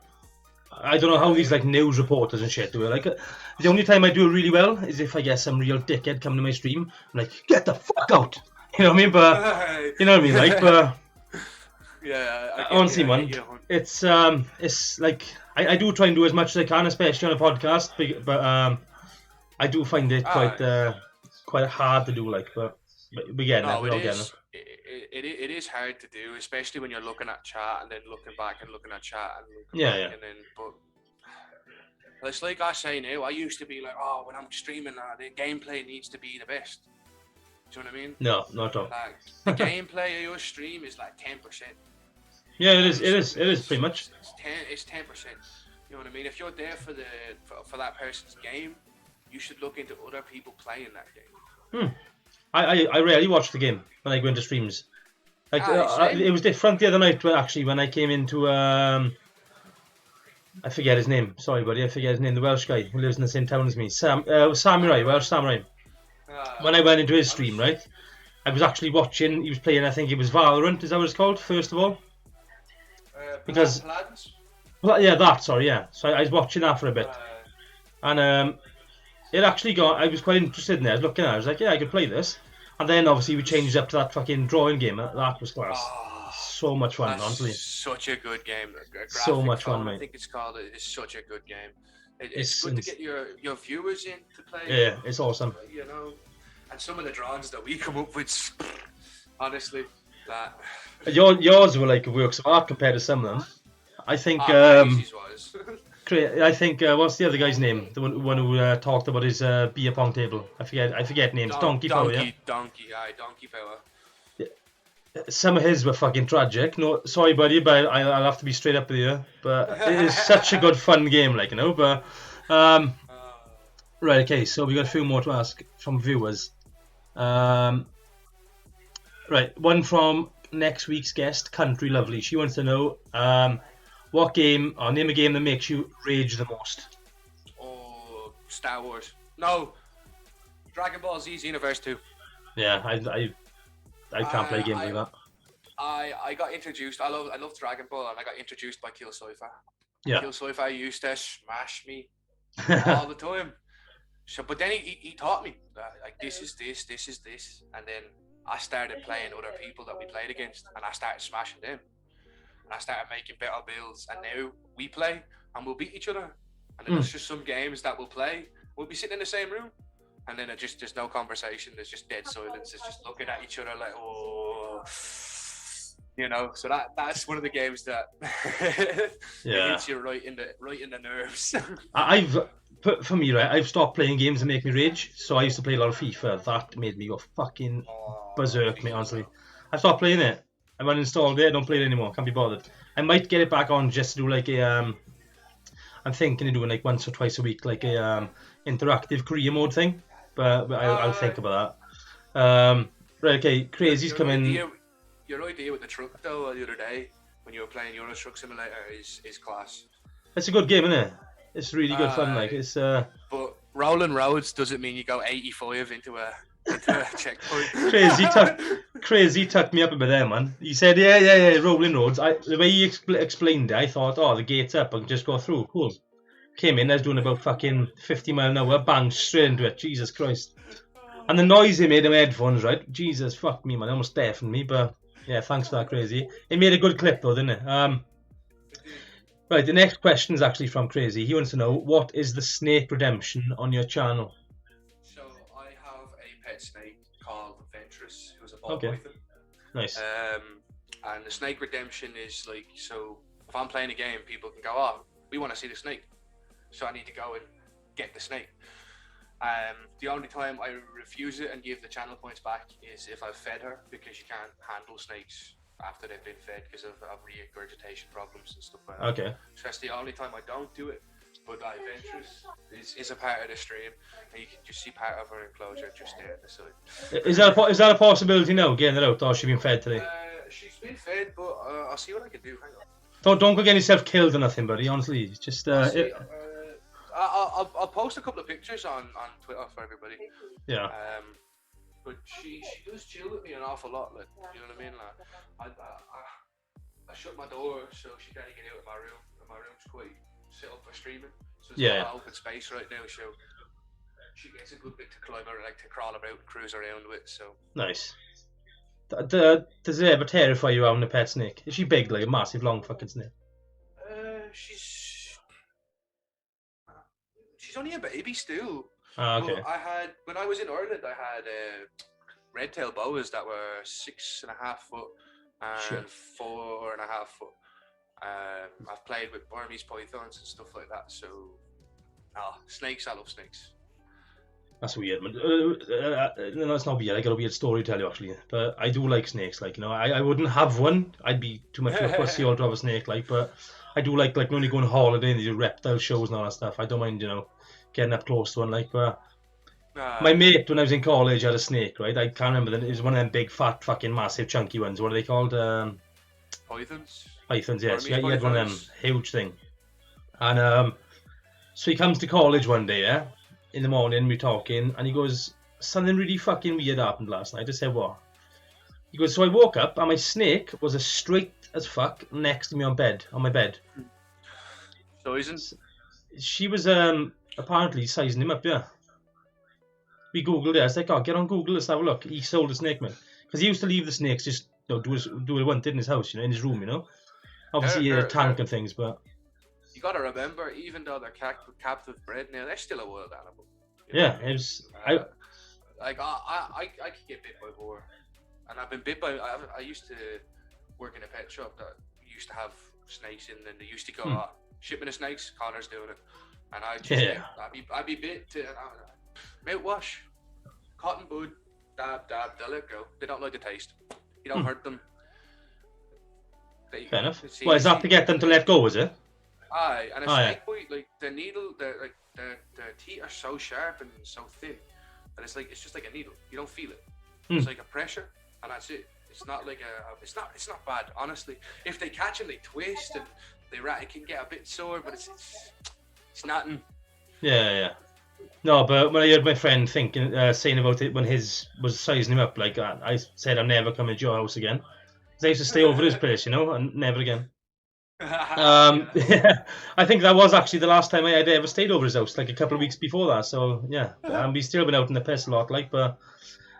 I don't know how these like news reporters and shit do it. Like, the only time I do it really well is if I get some real dickhead coming to my stream. I'm like, get the fuck out. You know what I mean? But you know what I mean? Like, but yeah, honestly, man, it's like I do try and do as much as I can, especially on a podcast. But I do find it quite hard to do. Like, but we get it. No, We're all getting it. it is hard to do, especially when you're looking at chat and then looking back and looking at chat and looking Yeah, back yeah. and then but it's like I say now, I used to be like, oh, when I'm streaming, the gameplay needs to be the best. Do you know what I mean? No, not at all. Like, the gameplay of your stream is like 10%. Yeah, it is. It is pretty much. It's 10%. You know what I mean? If you're there for that person's game, you should look into other people playing that game. I rarely watch the game when I go into streams. Like it was different the other night when I came into I forget his name. Sorry, buddy, I forget his name. The Welsh guy who lives in the same town as me, Samurai, Welsh Samurai. When I went into his stream, right, I was actually watching. He was playing. I think it was Valorant. Is that what it's called? First of all, because well, yeah, that. Sorry, yeah. So I was watching that for a bit, and it actually got. I was quite interested in it. I was looking at it. I was like, yeah, I could play this. And then obviously we changed up to that fucking drawing game. That was class. So much fun, honestly. Such a good game. So much fun, mate. I think it's called. It's such a good game. It's good to get your viewers in to play. Yeah, it's awesome. You know, and some of the drawings that we come up with, honestly, that. Yours were like works of art compared to some of them. I think. I think what's the other guy's name? The one who talked about his beer pong table. I forget names. Donkey Power. Yeah? Donkey Power. Yeah. Some of his were fucking tragic. No, sorry, buddy, but I'll have to be straight up with you. But it is such a good fun game, like, you know. But right, okay. So we got a few more to ask from viewers. Right, one from next week's guest, Country Lovely. She wants to know. What game, or name a game that makes you rage the most? Oh, Star Wars. No, Dragon Ball Z Xenoverse 2. Yeah, I can't play games like that. I got introduced, I love Dragon Ball, and I got introduced by Kill Cypher. Yeah. Kill Cypher used to smash me all the time. So, but then he taught me, like, this is this, and then I started playing other people that we played against, and I started smashing them. And I started making better builds, and now we play and we'll beat each other. And then there's just some games that we'll play. We'll be sitting in the same room, and then there's no conversation. There's just dead silence. It's just looking at each other like, oh, you know. So that's one of the games that hits you right in the nerves. For me, right, I've stopped playing games that make me rage. So I used to play a lot of FIFA. That made me go fucking berserk, mate. Honestly, I stopped playing it. I uninstalled it. I don't play it anymore. Can't be bothered. I might get it back on just to do like a. I'm thinking of doing like once or twice a week, like a interactive career mode thing. But I'll think about that. Right, okay. Crazy's coming. Your idea with the truck though the other day when you were playing Euro Truck Simulator is class. It's a good game, isn't it? It's really good fun. Like it's. But rolling roads doesn't mean you go 85 into a checkpoint. Crazy tucked me up a bit there, man. He said, yeah, rolling roads. The way he explained it, I thought, the gate's up, I can just go through. Cool. Came in, I was doing about fucking 50 mile an hour, bang, straight into it. Jesus Christ. And the noise he made in my headphones, right? Jesus, fuck me, man. It almost deafened me, but yeah, thanks for that, Crazy. It made a good clip, though, didn't it? Right, the next question is actually from Crazy. He wants to know, what is the snake redemption on your channel? So, I have a pet snake called Ventress, who's a ball python. Nice. And the snake redemption is like, so if I'm playing a game, people can go, oh, we want to see the snake, so I need to go and get the snake. The only time I refuse it and give the channel points back is if I've fed her, because you can't handle snakes after they've been fed because of regurgitation problems and stuff like that. Okay. So that's the only time I don't do it. But Ventress is a part of the stream, and you can just see part of her enclosure just there at the side. Is that a possibility now, getting it out, or has she been fed today? She's been fed, but I'll see what I can do. Hang on. Don't go getting yourself killed or nothing, buddy. Honestly, just I'll post a couple of pictures on Twitter for everybody. Yeah. But she does chill with me an awful lot. Like, you know what I mean? Like, I shut my door so she can't get out of my room. And my room's quite set up for streaming, so it's a lot of open space right now. So she gets a good bit to climb around, like to crawl about and cruise around with. So nice. Does it ever terrify you having a pet snake? Is she big, like a massive, long fucking snake? She's only a baby still. Okay. But when I was in Ireland, I had red-tailed boas that were 6.5 foot and 4.5 foot. I've played with Burmese pythons and stuff like that. So, snakes. I love snakes. That's weird, man. No, it's not weird. I got a weird story to tell you, actually. But I do like snakes. Like, you know, I wouldn't have one. I'd be too much of a pussy all to have a snake. Like, but I do like when you go on holiday and you do reptile shows and all that stuff. I don't mind, you know, getting up close to one. Like, but my mate, when I was in college, had a snake. Right, I can't remember. It was one of them big, fat, fucking, massive, chunky ones. What are they called? Pythons. Pythons, yes. Yeah, he had one of them, huge thing. And so he comes to college one day, yeah. In the morning, we're talking, and he goes, something really fucking weird happened last night. I said, what? He goes, so I woke up, and my snake was as straight as fuck next to me on my bed. So isn't... She was apparently sizing him up, yeah. We Googled it. I was like, oh, get on Google, let's have a look. He sold a snake, man. Because he used to leave the snakes just, you know, do what he wanted in his house, you know, in his room, you know. Obviously, he had a tank and things, but... You gotta remember, even though they're captive bred now, they're still a wild animal. Yeah, it was. I could get bit by a boar, and I've been bit by. I used to work in a pet shop that used to have snakes in, and they used to go, shipment of snakes, Connor's doing it, and I just I'd be bit to mouthwash, cotton bud, dab, they'll let go. They don't like the taste. You don't hurt them. Fair enough. Well, is that to get them to let go, is it? Aye, and a snake bite, like the needle, the teeth are so sharp and so thin that it's just like a needle. You don't feel it. It's like a pressure, and that's it. It's not like it's not bad, honestly. If they catch and they twist and it can get a bit sore, but it's nothing. Yeah. No, but when I heard my friend saying about it when his was sizing him up like that, I said I'm never coming to your house again. Because I used to stay over his place, you know, and never again. Yeah, I think that was actually the last time I had ever stayed over his house, like a couple of weeks before that. So yeah, we still been out in the piss a lot, like. But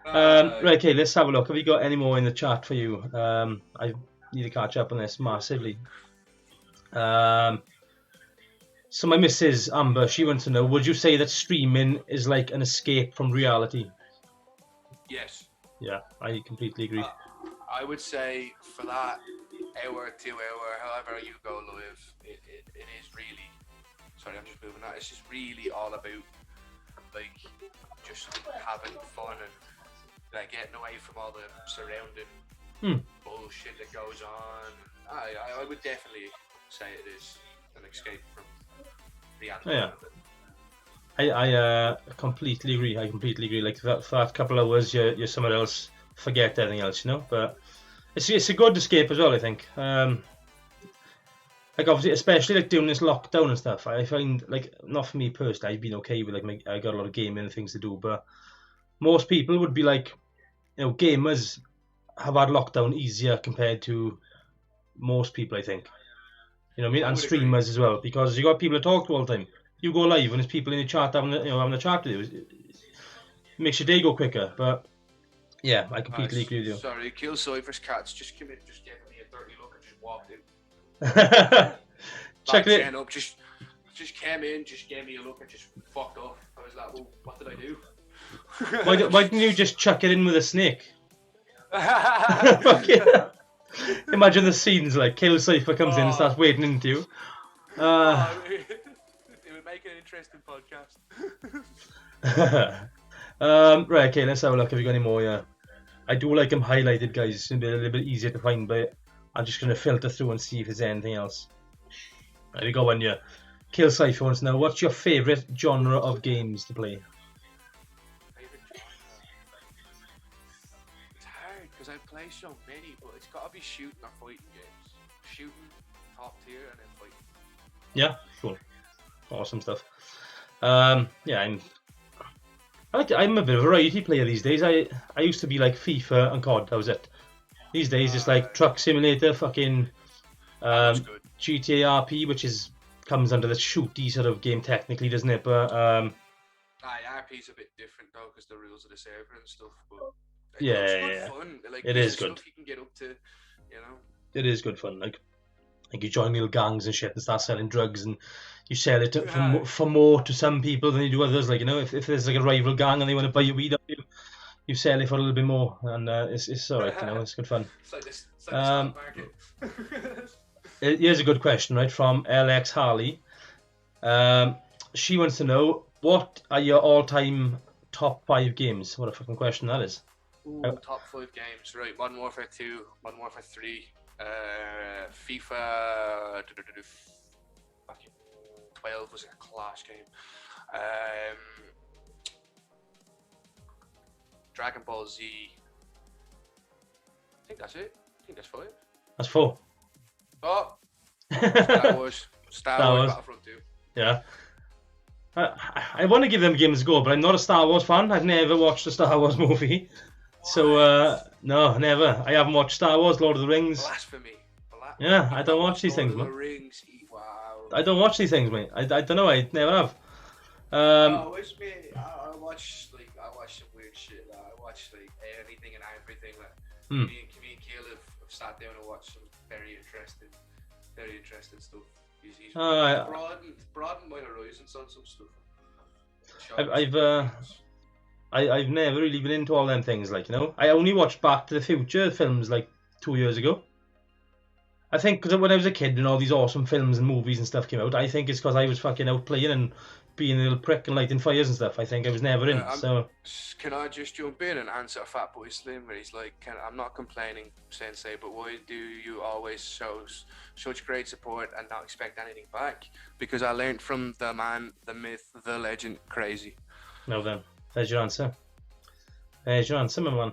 right, okay, let's have a look. Have you got any more in the chat for you? I need to catch up on this massively. So my missus Amber, she wants to know: would you say that streaming is like an escape from reality? Yes. Yeah, I completely agree. I would say for that hour, 2 hour, however you go live, it is really, sorry, I'm just moving that, it's just really all about like just having fun and like getting away from all the surrounding bullshit that goes on. I would definitely say it is an escape from reality. Yeah. I completely agree. Like for that couple of hours, you're somewhere else, forget everything else, you know. But it's a good escape as well, I think. Like obviously, especially like doing this lockdown and stuff. I find like, not for me personally, I've been okay with like I got a lot of gaming and things to do, but most people would be like, you know, gamers have had lockdown easier compared to most people, I think. You know what I mean? And streamers as well, because you got people to talk to all the time. You go live and there's people in the chat having a chat with you. It makes your day go quicker. But yeah, I completely agree with you. Sorry, Kill Cypher's cats just came in, just gave me a dirty look and just walked in. Check it up, just came in, just gave me a look and just fucked off. I was like, well, what did I do? Why didn't you just chuck it in with a snake? Fuck yeah. Imagine the scenes like Kill Cypher comes in and Oh. starts wading into you. It would make an interesting podcast. Right, okay, let's have a look. Have you got any more? Yeah, I do like them highlighted, guys. It's a little bit easier to find, but I'm just going to filter through and see if there's anything else. There we go, one. Yeah, Kill Cypher wants to know, what's your favourite genre of games to play? It's hard because I play so many, but it's got to be shooting or fighting games. Shooting, top tier, and then fighting. Yeah, cool, awesome stuff. Yeah, I'm a bit of a variety player these days. I used to be like FIFA and COD. That was it. These days it's like Truck Simulator, fucking GTA RP, which comes under the shooty sort of game technically, doesn't it? But RP's a bit different though because the rules of the server and stuff. But yeah, fun. Like, it is good. Stuff you can get up to, you know. It is good fun. Like you join little gangs and shit and start selling drugs, and you sell it for more to some people than you do others. Like, you know, if there's like a rival gang and they want to buy your weed, you sell it for a little bit more, and it's alright. You know, it's good fun. It's like the stock market. Here's a good question, right, from LX Harley. She wants to know, what are your all-time top 5 games? What a fucking question that is. Ooh, top 5 games, right? Modern Warfare 2, Modern Warfare 3, FIFA. Fucking 12 was a class game. Dragon Ball Z. I think that's it. I think that's 5. That's 4. Oh, Star Wars. Star Wars Battlefront 2. Yeah. I want to give them games a go, but I'm not a Star Wars fan. I've never watched a Star Wars movie. What? So, no, never. I haven't watched Star Wars, Lord of the Rings. Blasphemy. Yeah, I don't watch these things, man. Wow. I don't watch these things, mate. I don't know. I never have. I watch some weird shit. Like, I watch like anything and everything. Like, me and Kale have sat down and watched some very interesting stuff. He's broadened my horizons on some stuff. I've never really been into all them things, like, you know. I only watched Back to the Future films like 2 years ago. I think because when I was a kid and all these awesome films and movies and stuff came out, I think it's because I was fucking out playing and being a little prick and lighting fires and stuff. I think I was never in. So can I just jump in and answer Fat Boy Slim? Where he's like, I'm not complaining, Sensei, but why do you always show such great support and not expect anything back? Because I learned from the man, the myth, the legend, Crazy. No, then there's your answer. There's your answer, my man.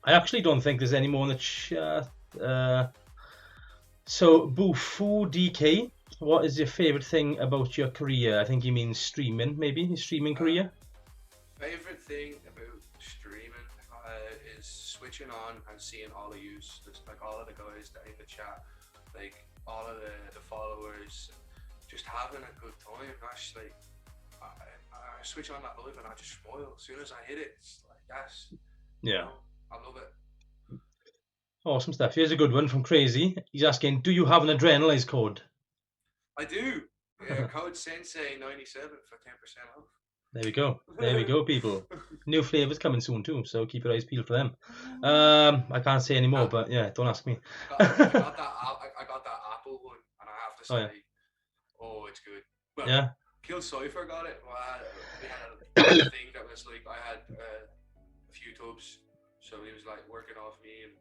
I actually don't think there's any more in the chat. So, Bufu DK, what is your favourite thing about your career? I think he means streaming, maybe, his streaming career. Favourite thing about streaming is switching on and seeing all of you, like all of the guys that are in the chat, like all of the followers, just having a good time. That's like, I switch on that live and I just smile. As soon as I hit it, it's like, yes. Yeah. You know, I love it. Awesome stuff. Here's a good one from Crazy. He's asking, do you have an Adrenalize code? I do. Code Sensei 97 for 10% off. There we go. There we go, people. New flavours coming soon too, so keep your eyes peeled for them. I can't say any more, but yeah, don't ask me. I got that Apple one, and I have to say, it's good. Well, yeah. Kill Cypher got it. We had a thing that was like, I had a few tubs, so he was like working off me and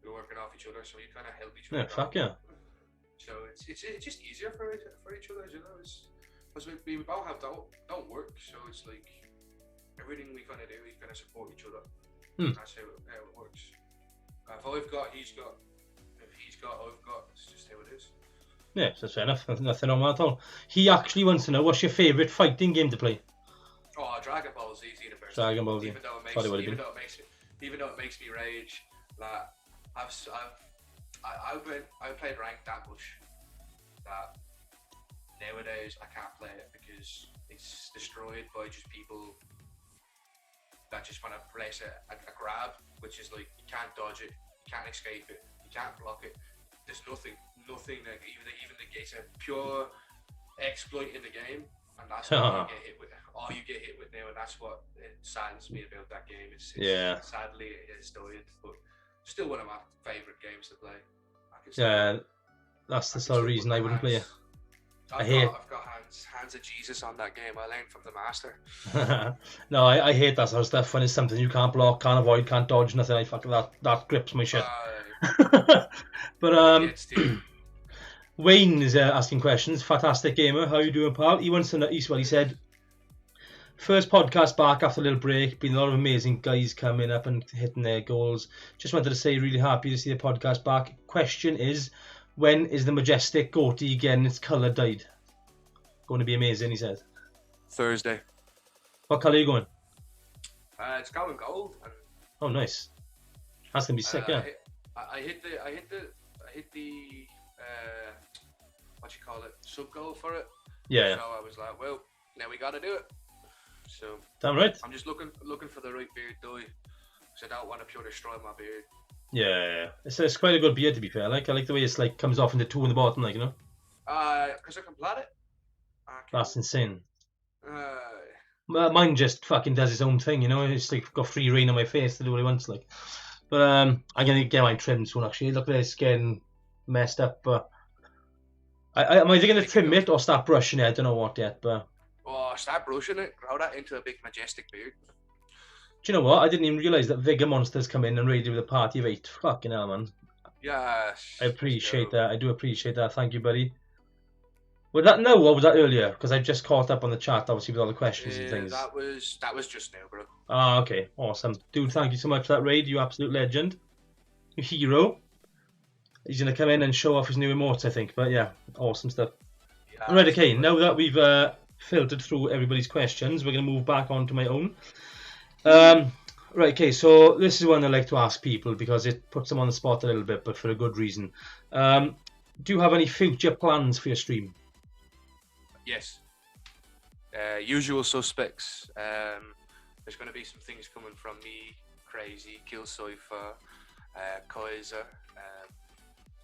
we were working off each other, so you kind of help each other. Yeah, fuck yeah. So it's just easier for each other, you know. Because we both don't work, so it's like everything we kind of do, we kind of support each other. That's how it works. If I've got, he's got. If he's got, I've got. It's just how it is. Yeah, that's fair enough. Nothing wrong with that at all. He actually wants to know, what's your favourite fighting game to play? Oh, Dragon Ball Z is universal. Dragon Ball Z. Even though it makes me rage, like I played ranked that much that nowadays I can't play it because it's destroyed by just people that just want to place a grab, which is like, you can't dodge it, you can't escape it, you can't block it. There's nothing like even the gates are pure exploit in the game, and that's what you get hit with. All you get hit with now, and that's what it saddens me about that game. Sadly it is died, but Still one of my favourite games to play. Yeah, that's the sole reason I wouldn't play it. I've got hands of Jesus on that game. I learned from the master. No, I hate that sort of stuff when it's something you can't block, can't avoid, can't dodge, nothing. I fuck that grips my shit. But Wayne is asking questions. Fantastic gamer, how you doing, pal? He wants to know. He said, first podcast back after a little break. Been a lot of amazing guys coming up and hitting their goals. Just wanted to say, really happy to see the podcast back. Question is, when is the majestic goatee getting its colour dyed? Going to be amazing, he said. Thursday. What colour are you going? It's going gold. And, oh, nice. That's gonna be sick, yeah. I hit the what you call it, sub goal for it. Yeah. So I was like, well, now we gotta do it. So damn right. I'm just looking for the right beard dye, because I don't want to pure destroy my beard. Yeah. It's quite a good beard, to be fair. I like the way it's like comes off into two in the bottom, like, you know. Because I can plait it. That's insane. Mine just fucking does its own thing, you know. It's like got free reign on my face to do what it wants, like. But I'm gonna get mine trimmed soon. Actually, look at it's getting messed up. But I'm either gonna trim it or start brushing it. I don't know what yet, but. Oh, start brushing it. Grow that into a big majestic beard. Do you know what? I didn't even realise that Vigor Monsters come in and raided with a party of 8. Fucking hell, man. Yes. I appreciate that. I do appreciate that. Thank you, buddy. Was that now or was that earlier? Because I've just caught up on the chat, obviously, with all the questions and things. That was just now, bro. Ah, okay. Awesome. Dude, thank you so much for that raid. You absolute legend. You hero. He's going to come in and show off his new emotes, I think. But yeah, awesome stuff. Yeah, right, okay. Now that we've filtered through everybody's questions, we're going to move back on to my own. Right, okay. So this is one I like to ask people because it puts them on the spot a little bit, but for a good reason. Do you have any future plans for your stream? Yes. Usual suspects. There's going to be some things coming from me, Crazy, Killcipher, Kaiser.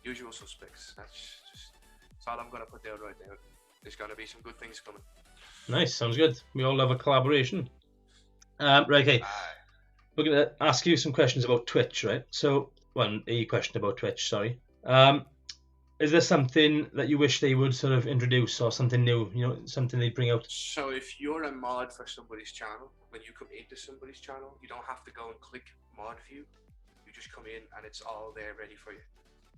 Usual suspects. That's all I'm going to put down right now. There's going to be some good things coming. Nice, sounds good. We all love a collaboration. Right, okay. We're going to ask you some questions about Twitch, right? So, a question about Twitch, sorry. Is there something that you wish they would sort of introduce or something new, you know, something they bring out? So if you're a mod for somebody's channel, when you come into somebody's channel, you don't have to go and click mod view. You just come in and it's all there ready for you.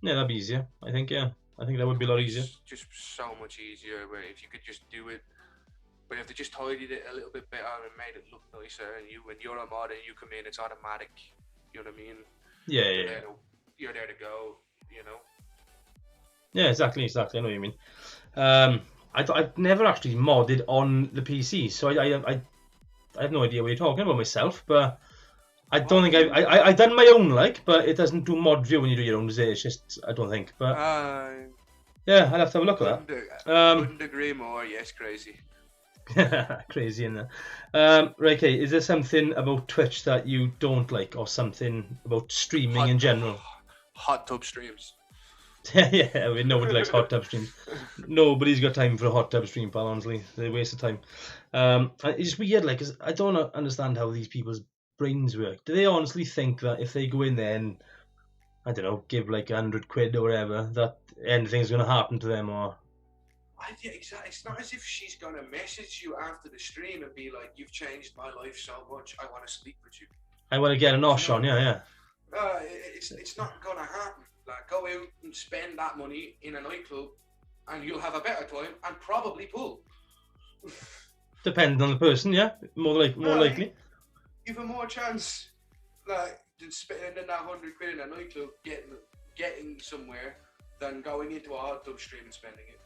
Yeah, that'd be easier. I think, yeah. I think that would be a lot easier. Just so much easier where if you could just do it, but if they just tidied it a little bit better and made it look nicer, and when you're a mod and you come in, it's automatic. You know what I mean? Yeah. You're there to go, you know? Yeah, exactly. I know what you mean. I've never actually modded on the PC, so I have no idea what you're talking about myself. But I don't think I've done my own but it doesn't do mod view when you do your own. It's just I don't think. But yeah, I'll have to have a look at that. Couldn't agree more. Yes, Crazy. Crazy in there. Right, okay. Is there something about Twitch that you don't like, or something about streaming in general? Hot tub streams. Yeah, I mean, nobody likes hot tub streams. Nobody's got time for a hot tub stream, pal, honestly. They're a waste of time. It's just weird, like, 'cause I don't understand how these people's brains work. Do they honestly think that if they go in there and, I don't know, give like £100 or whatever, that anything's going to happen to them, or... Yeah, exactly. It's not as if she's going to message you after the stream and be like, you've changed my life so much, I want to sleep with you. I want to get an osh on, yeah. It's not going to happen. Like, go out and spend that money in a nightclub and you'll have a better time and probably pull. Depending on the person, yeah. More likely. You've a more chance than spending that £100 in a nightclub getting somewhere than going into a hot tub stream and spending it.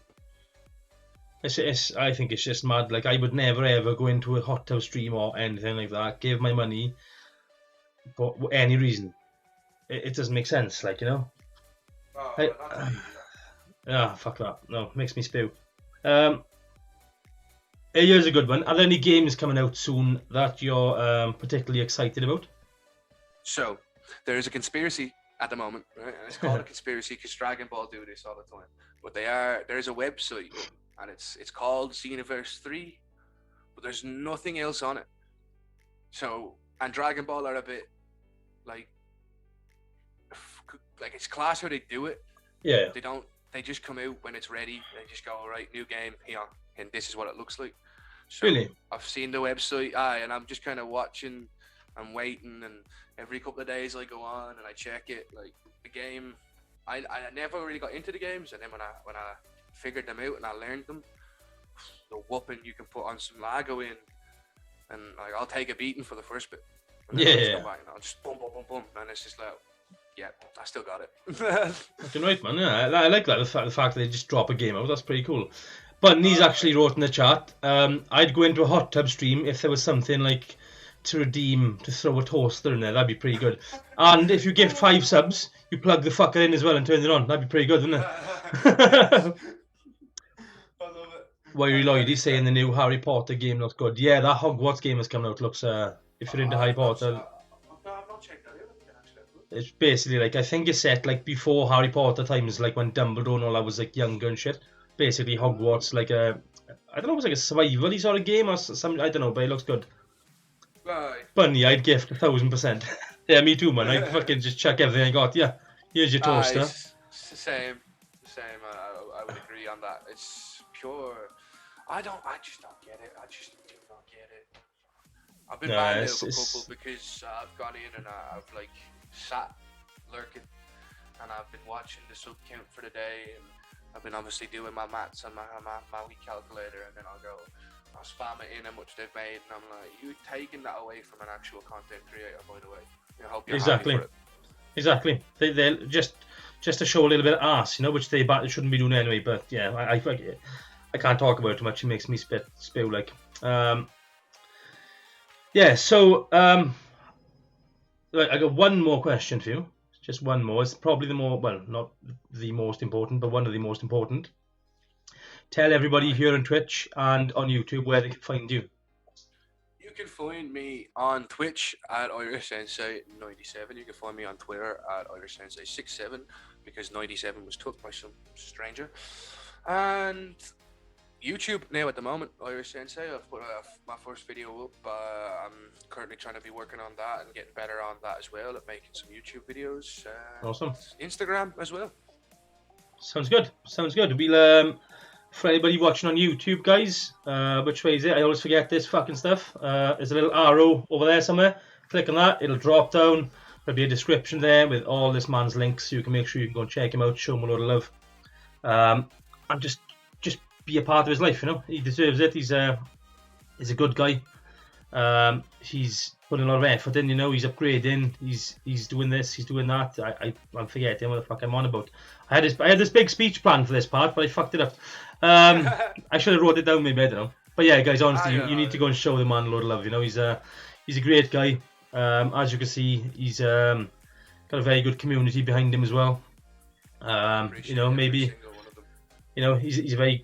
I think it's just mad. Like, I would never ever go into a hot tub stream or anything like that, give my money for any reason. It doesn't make sense, like, you know. Fuck that. No, makes me spew. Here's a good one. Are there any games coming out soon that you're particularly excited about? So, there is a conspiracy at the moment, right? And it's called a conspiracy because Dragon Ball do this all the time. But there's a website and it's called Xenoverse 3, but there's nothing else on it. So, and Dragon Ball are a bit like like it's class how they do it. Yeah. They just come out when it's ready. They just go, all right, new game here, and this is what it looks like. So Really? I've seen the website, and I'm just kind of watching and waiting, and every couple of days I go on and I check it. Like the game, I never really got into the games, and then when I figured them out and I learned them, the whooping you can put on some Lago in, and like I'll take a beating for the first bit. And then I'll just go back and I'll just boom, boom, boom, boom, and it's just like, yeah, I still got it. Fucking right, man. Yeah, I like that. The fact that they just drop a game out. That's pretty cool. Bunny's actually wrote in the chat, I'd go into a hot tub stream if there was something like to redeem, to throw a toaster in there. That'd be pretty good. And if you gift 5 subs, you plug the fucker in as well and turn it on. That'd be pretty good, wouldn't it? I love it. Wiry Lloydie saying the new Harry Potter game looks good. Yeah, that Hogwarts game is coming out. Looks, if you're into Harry Potter, I've not checked that out. it's basically like, I think it's set like before Harry Potter times, like when Dumbledore and all that was like younger and shit. Basically Hogwarts, like a, I don't know, it was like a survival sort of game or something. I don't know, but it looks good. Right. Bunny, I'd gift 1,000%. Yeah, me too, man. I'd fucking just chuck everything I got. Yeah, here's your toaster. Same. I would agree on that. It's pure. I just don't get it. I just do not get it. I've been banned out of a couple because I've gone in and I've like sat lurking, and I've been watching the sub count for the day, and I've been obviously doing my maths on my week calculator, and then I'll spam it in how much they've made, and I'm like, you taking that away from an actual content creator, by the way. I hope you're happy for it. Exactly. They just to show a little bit of arse, you know, which they shouldn't be doing anyway. But yeah, I can't talk about it too much. It makes me spill like. Yeah. So I got one more question for you. Just one more. It's probably not the most important, but one of the most important. Tell everybody here on Twitch and on YouTube where they can find you. You can find me on Twitch at IrishSensei97. You can find me on Twitter at IrishSensei67 because 97 was took by some stranger. And YouTube now at the moment, IrishSensei. I've put my first video up. I'm currently trying to be working on that and getting better on that as well, at making some YouTube videos. Awesome. Instagram as well. Sounds good. We'll for anybody watching on YouTube, guys, which way is it? I always forget this fucking stuff. There's a little arrow over there somewhere. Click on that. It'll drop down. There'll be a description there with all this man's links, so you can make sure you can go and check him out, show him a lot of love, and just be a part of his life. You know, he deserves it. He's a good guy. He's putting a lot of effort in. You know, he's upgrading. He's doing this. He's doing that. I'm forgetting what the fuck I'm on about. I had this big speech planned for this part, but I fucked it up. I should have wrote it down, maybe, I don't know. But yeah, guys, honestly, you need to go and show the man a lot of love. You know, he's a great guy. As you can see, he's got a very good community behind him as well. You know, maybe, you know, he's a very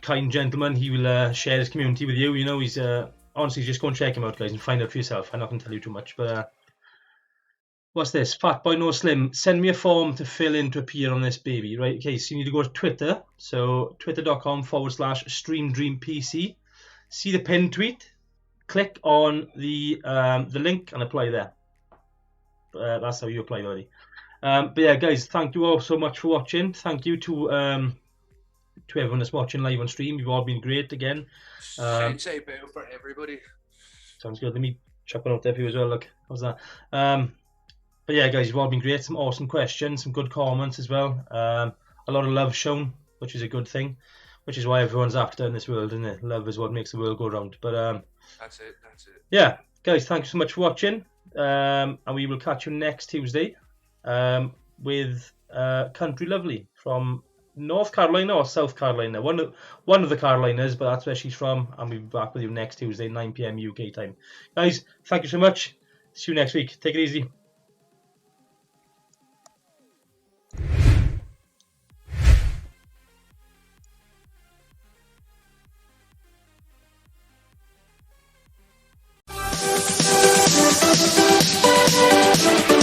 kind gentleman. He will share his community with you. You know, he's honestly, just go and check him out, guys, and find out for yourself. I'm not going to tell you too much, but what's this? Fat Boy No Slim. Send me a form to fill in to appear on this baby. Right, okay, so you need to go to Twitter. So twitter.com/StreamDreamPC. See the pinned tweet. Click on the link and apply there. That's how you apply, buddy. But yeah, guys, thank you all so much for watching. Thank you to everyone that's watching live on stream. You've all been great again. Sensei bow for everybody. Sounds good. Let me chuck one out there for you as well. Look, how's that? But yeah, guys, you've all been great. Some awesome questions, some good comments as well. A lot of love shown, which is a good thing. Which is why everyone's after in this world, isn't it? Love is what makes the world go round. But that's it. Yeah, guys, thank you so much for watching. And we will catch you next Tuesday with Country Lovely from North Carolina or South Carolina. One of the Carolinas, but that's where she's from. And we'll be back with you next Tuesday, 9 PM UK time. Guys, thank you so much. See you next week. Take it easy. We'll be right back.